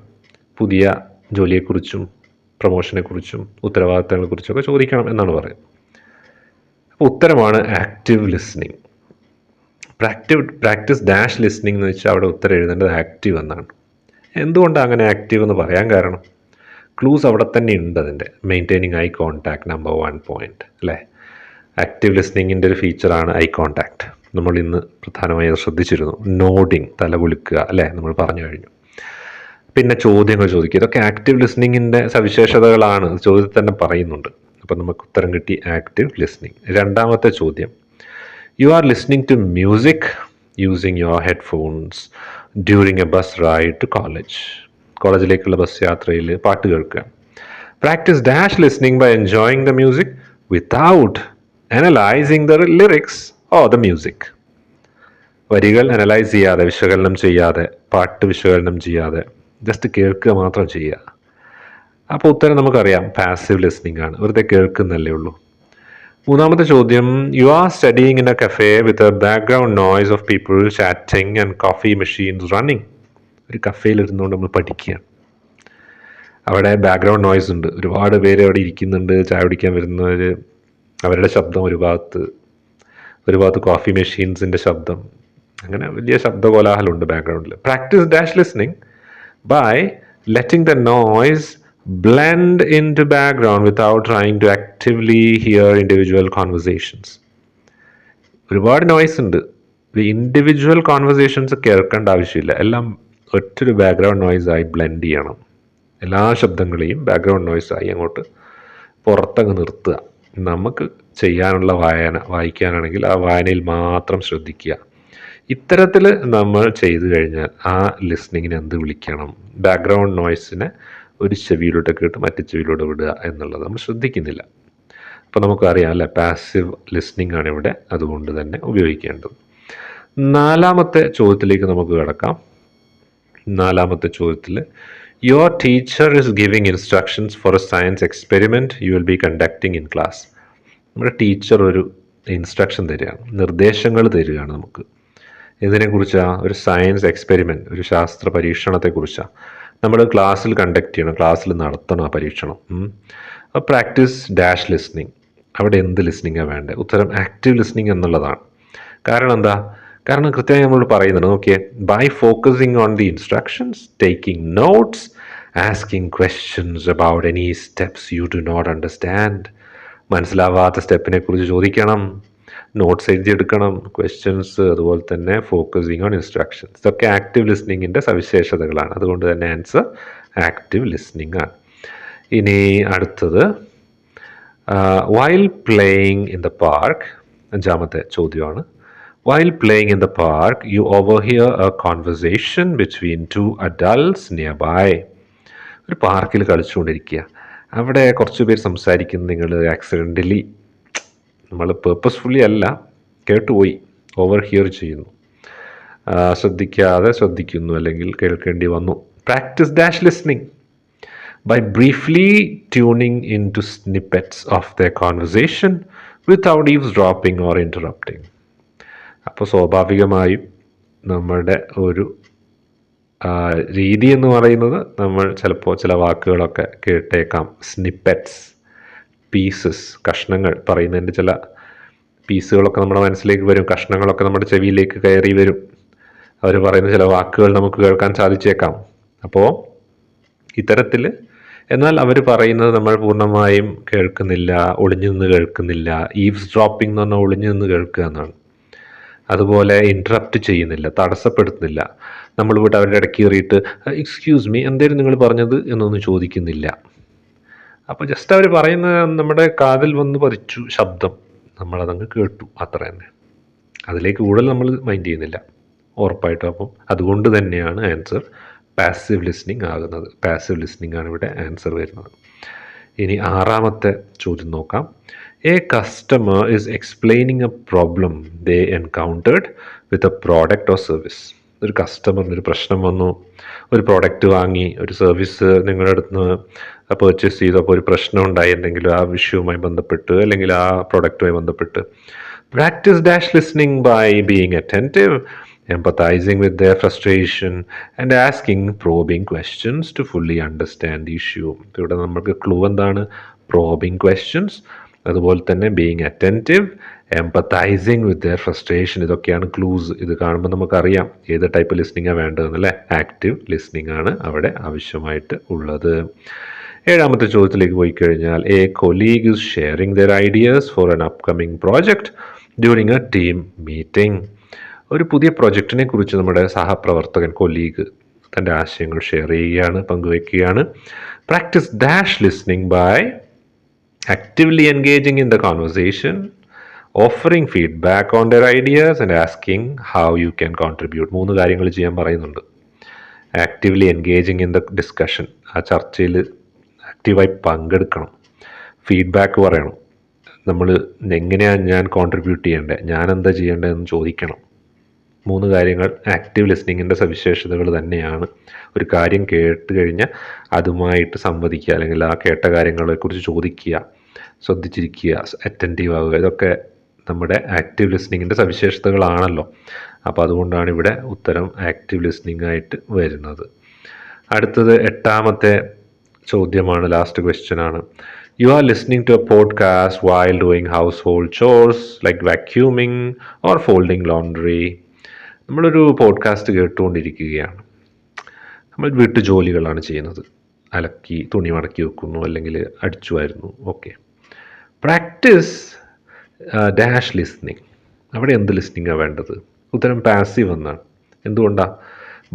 പുതിയ ജോലിയെക്കുറിച്ചും പ്രൊമോഷനെക്കുറിച്ചും ഉത്തരവാദിത്തങ്ങളെക്കുറിച്ചൊക്കെ ചോദിക്കണം എന്നാണ് പറയുന്നത്. അപ്പോൾ ഉത്തരമാണ് active listening. Practice dash listening എന്ന് വെച്ചാൽ അവിടെ ഉത്തരം എഴുതേണ്ടത് ആക്റ്റീവ് എന്നാണ്. എന്തുകൊണ്ടാണ് അങ്ങനെ ആക്റ്റീവ് എന്ന് പറയാൻ കാരണം? ക്ലൂസ് അവിടെ തന്നെ ഉണ്ട് അതിൻ്റെ. Maintaining eye contact number 1 point അല്ലേ. ആക്റ്റീവ് ലിസ്ണിങ്ങിൻ്റെ ഒരു ഫീച്ചറാണ് ഐ കോണ്ടാക്ട്. നമ്മൾ ഇന്ന് പ്രധാനമായി ശ്രദ്ധിച്ചിരുന്നു. നോഡിങ്, തലകുലുക്കുക അല്ലേ, നമ്മൾ പറഞ്ഞു കഴിഞ്ഞു. പിന്നെ ചോദ്യങ്ങൾ ചോദിക്കുക, ഇതൊക്കെ ആക്റ്റീവ് ലിസ്ണിങ്ങിൻ്റെ സവിശേഷതകളാണ്, ചോദ്യത്തിൽ തന്നെ പറയുന്നുണ്ട്. അപ്പം നമുക്ക് ഉത്തരം കിട്ടി ആക്റ്റീവ് ലിസ്ണിംഗ്. രണ്ടാമത്തെ ചോദ്യം, you are listening to music using your headphones during a bus ride to college. കോളേജിലേക്കുള്ള ബസ് യാത്രയിൽ പാട്ട് കേൾക്കുക. Practice dash listening by enjoying the music without analysing the lyrics or the music. വരികൾ analyse ചെയ്യാതെ, വിശകലനം ചെയ്യാതെ, പാട്ട് വിശകലനം ചെയ്യാതെ ജസ്റ്റ് കേൾക്കുക മാത്രം ചെയ്യുക. അപ്പോൾ ഉത്തരം നമുക്കറിയാം, പാസീവ് ലിസ്ണിംഗ് ആണ്, വെറുതെ കേൾക്കുന്നല്ലേ ഉള്ളൂ. മൂന്നാമത്തെ ചോദ്യം, you R studying in A cafe with a background noise of people chatting and coffee machines running. ഒരു കഫേയിൽ ഇരുന്നുകൊണ്ട് നമ്മൾ പഠിക്കുകയാണ്. അവിടെ ബാക്ക്ഗ്രൗണ്ട് നോയ്സ് ഉണ്ട്, ഒരുപാട് പേര് അവിടെ ഇരിക്കുന്നുണ്ട്, ചായ കുടിക്കാൻ വരുന്നവർ, അവരുടെ ശബ്ദം ഒരു ഭാഗത്ത് കോഫി മെഷീൻസിൻ്റെ ശബ്ദം, അങ്ങനെ വലിയ ശബ്ദകോലാഹലമുണ്ട് ബാക്ക്ഗ്രൗണ്ടിൽ. Practice dash listening by letting the noise blend into background without trying to actively hear individual conversations. ഒരുപാട് നോയ്സ് ഉണ്ട്, ഇൻഡിവിജ്വൽ കോൺവെർസേഷൻസ് കേൾക്കേണ്ട ആവശ്യമില്ല, എല്ലാം ഒറ്റൊരു ബാക്ക്ഗ്രൗണ്ട് നോയ്സായി ബ്ലെൻഡ് ചെയ്യണം. എല്ലാ ശബ്ദങ്ങളെയും ബാക്ക്ഗ്രൗണ്ട് നോയ്സായി അങ്ങോട്ട് പുറത്തങ്ങ് നിർത്തുക. നമുക്ക് ചെയ്യാനുള്ള വായിക്കാനാണെങ്കിൽ ആ വായനയിൽ മാത്രം ശ്രദ്ധിക്കുക. ഇത്തരത്തിൽ നമ്മൾ ചെയ്തു കഴിഞ്ഞാൽ ആ ലിസ്ണിങ്ങിനെ എന്ത് വിളിക്കണം? ബാക്ക്ഗ്രൗണ്ട് നോയ്സിനെ ഒരു ചെവിയിലൂടെ കേട്ട് മറ്റു ചെവിയിലൂടെ വിടുക എന്നുള്ളത് നമ്മൾ ശ്രദ്ധിക്കുന്നില്ല. അപ്പോൾ നമുക്കറിയാം അല്ലേ, പാസീവ് ലിസ്ണിംഗ് ആണ് ഇവിടെ അതുകൊണ്ട് തന്നെ ഉപയോഗിക്കേണ്ടത്. നാലാമത്തെ ചോദ്യത്തിലേക്ക് നമുക്ക് കിടക്കാം. നാലാമത്തെ ചോദ്യത്തിൽ, your teacher is giving instructions four A science experiment you will be conducting in class. നമ്മുടെ ടീച്ചർ ഒരു ഇൻസ്ട്രക്ഷൻ തരികയാണ്, നിർദ്ദേശങ്ങൾ തരികയാണ് നമുക്ക്. ഇതിനെക്കുറിച്ചാണ്, ഒരു സയൻസ് എക്സ്പെരിമെൻറ്റ്, ഒരു ശാസ്ത്ര പരീക്ഷണത്തെക്കുറിച്ചാണ്. നമ്മൾ ക്ലാസ്സിൽ കണ്ടക്ട് ചെയ്യണം, ക്ലാസ്സിൽ നടത്തണം ആ പരീക്ഷണം. അപ്പോൾ പ്രാക്ടീസ് ഡാഷ് ലിസ്ണിംഗ്. അവിടെ എന്ത് ലിസ്ണിംഗാണ് വേണ്ടത്? ഉത്തരം ആക്റ്റീവ് ലിസ്ണിംഗ് എന്നുള്ളതാണ്. കാരണം എന്താ? കാരണം കൃത്യമായി നമ്മൾ പറയുന്നുണ്ട്, നോക്കിയേ, by focusing on the instructions, taking notes, asking questions about any steps you do not understand. മനസ്സിലാവാത്ത സ്റ്റെപ്പിനെ കുറിച്ച് ചോദിക്കണം, നോട്ട്സ് എഴുതിയെടുക്കണം, ക്വസ്റ്റ്യൻസ്, അതുപോലെ തന്നെ ഫോക്കസിങ് ഓൺ ഇൻസ്ട്രക്ഷൻസ്. ഇതൊക്കെ ആക്റ്റീവ് ലിസ്ണിങ്ങിൻ്റെ സവിശേഷതകളാണ്. അതുകൊണ്ട് തന്നെ ആൻസർ ആക്റ്റീവ് ലിസ്ണിംഗ് ആണ്. ഇനി അടുത്തത്, while playing in the park. അഞ്ചാമത്തെ ചോദ്യമാണ്. While playing in the park you overhear a conversation between 2 adults nearby. ഒരു പാർക്കിൽ കളിച്ചുകൊണ്ടിരിക്കുക, അവിടെ കുറച്ച് പേര് സംസാരിക്കുന്നത് നിങ്ങൾ ആക്സിഡൻ്റലി, നമ്മൾ പേർപ്പസ്ഫുള്ളി അല്ല, കേട്ടുപോയി, ഓവർ ഹിയർ ചെയ്യുന്നു, ശ്രദ്ധിക്കാതെ ശ്രദ്ധിക്കുന്നു, അല്ലെങ്കിൽ കേൾക്കേണ്ടി വന്നു. Practice dash listening by briefly tuning in to snippets of the conversation without eavesdropping or interrupting. അപ്പോൾ സ്വാഭാവികമായും നമ്മുടെ ഒരു രീതി എന്ന് പറയുന്നത് നമ്മൾ ചിലപ്പോൾ ചില വാക്കുകളൊക്കെ കേട്ടേക്കാം. സ്നിപ്പെറ്റ്സ്, പീസസ്, കഷ്ണങ്ങൾ, പറയുന്നതിൻ്റെ ചില പീസുകളൊക്കെ നമ്മുടെ മനസ്സിലേക്ക് വരും, കഷ്ണങ്ങളൊക്കെ നമ്മുടെ ചെവിയിലേക്ക് കയറി വരും. അവർ പറയുന്ന ചില വാക്കുകൾ നമുക്ക് കേൾക്കാൻ സാധിച്ചേക്കാം. അപ്പോൾ ഇത്തരത്തിൽ, എന്നാൽ അവർ പറയുന്നത് നമ്മൾ പൂർണ്ണമായും കേൾക്കുന്നില്ല, ഒളിഞ്ഞു നിന്ന് കേൾക്കുന്നില്ല. ഈവ്സ് ഡ്രോപ്പിംഗ് എന്ന് പറഞ്ഞാൽ ഒളിഞ്ഞു നിന്ന് കേൾക്കുക എന്നാണ്. അതുപോലെ ഇൻറ്ററപ്റ്റ് ചെയ്യുന്നില്ല, തടസ്സപ്പെടുത്തുന്നില്ല. നമ്മൾ പോയിട്ട് അവരുടെ ഇടയ്ക്ക് കയറിയിട്ട് എക്സ്ക്യൂസ് മീ എന്തായിരുന്നു നിങ്ങൾ പറഞ്ഞത് എന്നൊന്നും ചോദിക്കുന്നില്ല. അപ്പോൾ ജസ്റ്റ് അവർ പറയുന്ന നമ്മുടെ കാതിൽ വന്ന് പതിച്ചു ശബ്ദം, നമ്മളതങ്ങ് കേട്ടു, അത്ര തന്നെ. അതിലേക്ക് കൂടുതൽ നമ്മൾ മൈൻഡ് ചെയ്യുന്നില്ല ഉറപ്പായിട്ടും. അപ്പം അതുകൊണ്ട് തന്നെയാണ് ആൻസർ പാസീവ് ലിസ്ണിംഗ് ആകുന്നത്. പാസീവ് ലിസ്ണിംഗ് ആണ് ഇവിടെ ആൻസർ വരുന്നത്. ഇനി ആറാമത്തെ ചോദ്യം നോക്കാം. A customer is explaining A problem they encountered with a product or service. ഒരു കസ്റ്റമറിന് ഒരു പ്രശ്നം വന്നു, ഒരു പ്രോഡക്റ്റ് വാങ്ങി, ഒരു സർവീസ് നിങ്ങളുടെ അടുത്ത് നിന്ന് പർച്ചേസ് ചെയ്തപ്പോൾ ഒരു പ്രശ്നം ഉണ്ടായി, എന്തെങ്കിലും ആ വിഷയവുമായി ബന്ധപ്പെട്ട് അല്ലെങ്കിൽ ആ പ്രോഡക്റ്റുമായി ബന്ധപ്പെട്ട്. Practice dash listening by being attentive, empathizing with their frustration and asking probing questions to fully understand the issue. ഇവിടെ നമുക്ക് ക്ലൂ എന്താണ്? പ്രോബിങ് ക്വസ്റ്റ്യൻസ്, അതുപോലെ തന്നെ being attentive, empathising with their frustration. ഇതൊക്കെയാണ് ക്ലൂസ്. ഇത് കാണുമ്പോൾ നമുക്കറിയാം ഏത് ടൈപ്പ് ലിസ്ണിംഗാണ് വേണ്ടതെന്നല്ലേ. ആക്റ്റീവ് ലിസ്ണിംഗ് ആണ് അവിടെ ആവശ്യമായിട്ട് ഉള്ളത്. ഏഴാമത്തെ ചോദ്യത്തിലേക്ക് പോയി കഴിഞ്ഞാൽ, a colleague is sharing their ideas for an upcoming project during a team meeting. ഒരു പുതിയ പ്രൊജക്റ്റിനെ കുറിച്ച് നമ്മുടെ സഹപ്രവർത്തകൻ, കൊലീഗ്, തൻ്റെ ആശയങ്ങൾ ഷെയർ ചെയ്യുകയാണ്, പങ്കുവയ്ക്കുകയാണ്. Practice dash listening by actively engaging in the conversation, offering feedback on their ideas and asking how you can contribute. 3 കാര്യങ്ങൾ ചെയ്യാൻ പറയുന്നുണ്ട്. Actively engaging in the discussion, ആ ചർച്ചയിൽ ആക്റ്റീവായി പങ്കെടുക്കണം. ഫീഡ്ബാക്ക് പറയണം. നമ്മൾ എങ്ങനെയാണ് ഞാൻ കോൺട്രിബ്യൂട്ട് ചെയ്യേണ്ടത്, ഞാൻ എന്താ ചെയ്യേണ്ടതെന്ന് ചോദിക്കണം. 3 കാര്യങ്ങൾ ആക്റ്റീവ് ലിസ്ണിങ്ങിൻ്റെ സവിശേഷതകൾ തന്നെയാണ്. ഒരു കാര്യം കേട്ട് കഴിഞ്ഞാൽ അതുമായിട്ട് സംവദിക്കുക, അല്ലെങ്കിൽ ആ കേട്ട കാര്യങ്ങളെക്കുറിച്ച് ചോദിക്കുക, ശ്രദ്ധിച്ചിരിക്കുക, അറ്റൻറ്റീവ് ആവുക. ഇതൊക്കെ നമ്മുടെ ആക്റ്റീവ് ലിസ്ണിങ്ങിൻ്റെ സവിശേഷതകളാണല്ലോ. അപ്പോൾ അതുകൊണ്ടാണ് ഇവിടെ ഉത്തരം ആക്റ്റീവ് ലിസ്ണിംഗ് ആയിട്ട് വരുന്നത്. അടുത്തത് 8ാമത്തെ ചോദ്യമാണ്, ലാസ്റ്റ് ക്വസ്റ്റ്യൻ ആണ്. You are listening to a podcast while doing household chores like vacuuming or folding laundry. നമ്മളൊരു പോഡ്കാസ്റ്റ് കേട്ടുകൊണ്ടിരിക്കുകയാണ്. നമ്മൾ വീട്ടുജോലികളാണ് ചെയ്യുന്നത്. അലക്കി തുണി മടക്കി വെക്കുന്നു, അല്ലെങ്കിൽ അടിച്ചു വാരുന്നു. ഓക്കെ. Practice dash listening. അവിടെ എന്ത് ലിസ്ണിംഗാണ് വേണ്ടത്? ഉത്തരം പാസീവ് എന്നാണ്. എന്തുകൊണ്ടാണ്?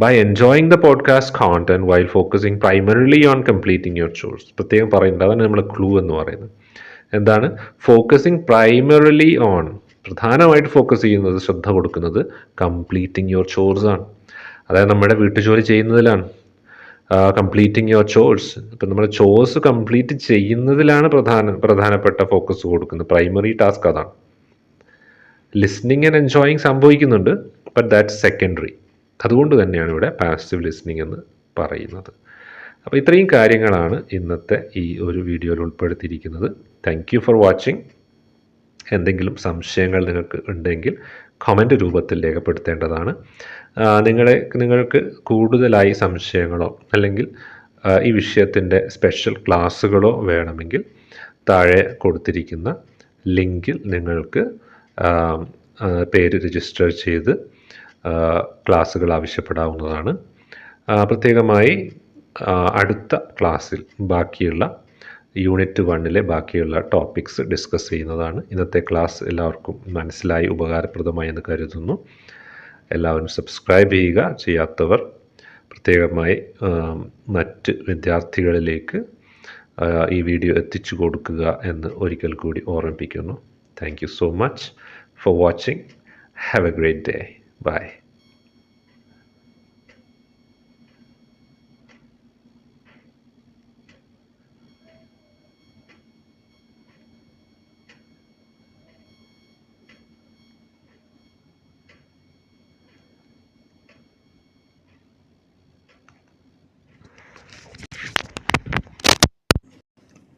by enjoying the podcast content while focusing primarily on completing your chores. പ്രത്യേകം പറയുന്നുണ്ട്, അതാണ് നമ്മൾ ക്ലൂ എന്ന് പറയുന്നത്. എന്താണ്? ഫോക്കസിങ് പ്രൈമറിലി ഓൺ, പ്രധാനമായിട്ട് ഫോക്കസ് ചെയ്യുന്നത്, ശ്രദ്ധ കൊടുക്കുന്നത് കംപ്ലീറ്റിംഗ് യുവർ ചോർസ് ആണ്. അതായത് നമ്മുടെ വീട്ടുജോലി ചെയ്യുന്നതിലാണ്. കംപ്ലീറ്റിംഗ് യുവർ ചോർസ്, ഇപ്പം നമ്മുടെ ചോർസ് കംപ്ലീറ്റ് ചെയ്യുന്നതിലാണ് പ്രധാനപ്പെട്ട ഫോക്കസ് കൊടുക്കുന്നത്. പ്രൈമറി ടാസ്ക് അതാണ്. ലിസ്ണിംഗ് ആൻഡ് എൻജോയിങ് സംഭവിക്കുന്നുണ്ട്, ബട്ട് ദാറ്റ്സ് സെക്കൻഡറി. അതുകൊണ്ട് തന്നെയാണ് ഇവിടെ പാസീവ് ലിസ്ണിംഗ് എന്ന് പറയുന്നത്. അപ്പോൾ ഇത്രയും കാര്യങ്ങളാണ് ഇന്നത്തെ ഈ ഒരു വീഡിയോയിൽ ഉൾപ്പെടുത്തിയിരിക്കുന്നത്. Thank you for watching. എന്തെങ്കിലും സംശയങ്ങൾ നിങ്ങൾക്ക് ഉണ്ടെങ്കിൽ കമൻറ്റ് രൂപത്തിൽ രേഖപ്പെടുത്തേണ്ടതാണ്. നിങ്ങൾക്ക് കൂടുതലായി സംശയങ്ങളോ അല്ലെങ്കിൽ ഈ വിഷയത്തിൻ്റെ സ്പെഷ്യൽ ക്ലാസ്സുകളോ വേണമെങ്കിൽ താഴെ കൊടുത്തിരിക്കുന്ന ലിങ്കിൽ നിങ്ങൾക്ക് പേര് രജിസ്റ്റർ ചെയ്ത് ക്ലാസ്സുകൾ ആവശ്യപ്പെടാവുന്നതാണ്. പ്രത്യേകമായി അടുത്ത ക്ലാസ്സിൽ ബാക്കിയുള്ള യൂണിറ്റ് 1 ബാക്കിയുള്ള ടോപ്പിക്സ് ഡിസ്കസ് ചെയ്യുന്നതാണ്. ഇന്നത്തെ ക്ലാസ് എല്ലാവർക്കും മനസ്സിലായി, ഉപകാരപ്രദമായി എന്ന് കരുതുന്നു. എല്ലാവരും സബ്സ്ക്രൈബ് ചെയ്യുക. ചെയ്യാത്തവർ പ്രത്യേകമായി മറ്റ് വിദ്യാർത്ഥികളിലേക്ക് ഈ വീഡിയോ എത്തിച്ചു കൊടുക്കുക എന്ന് ഒരിക്കൽ കൂടി ഓർമ്മിപ്പിക്കുന്നു. Thank you so much for watching. Have a great day. Bye.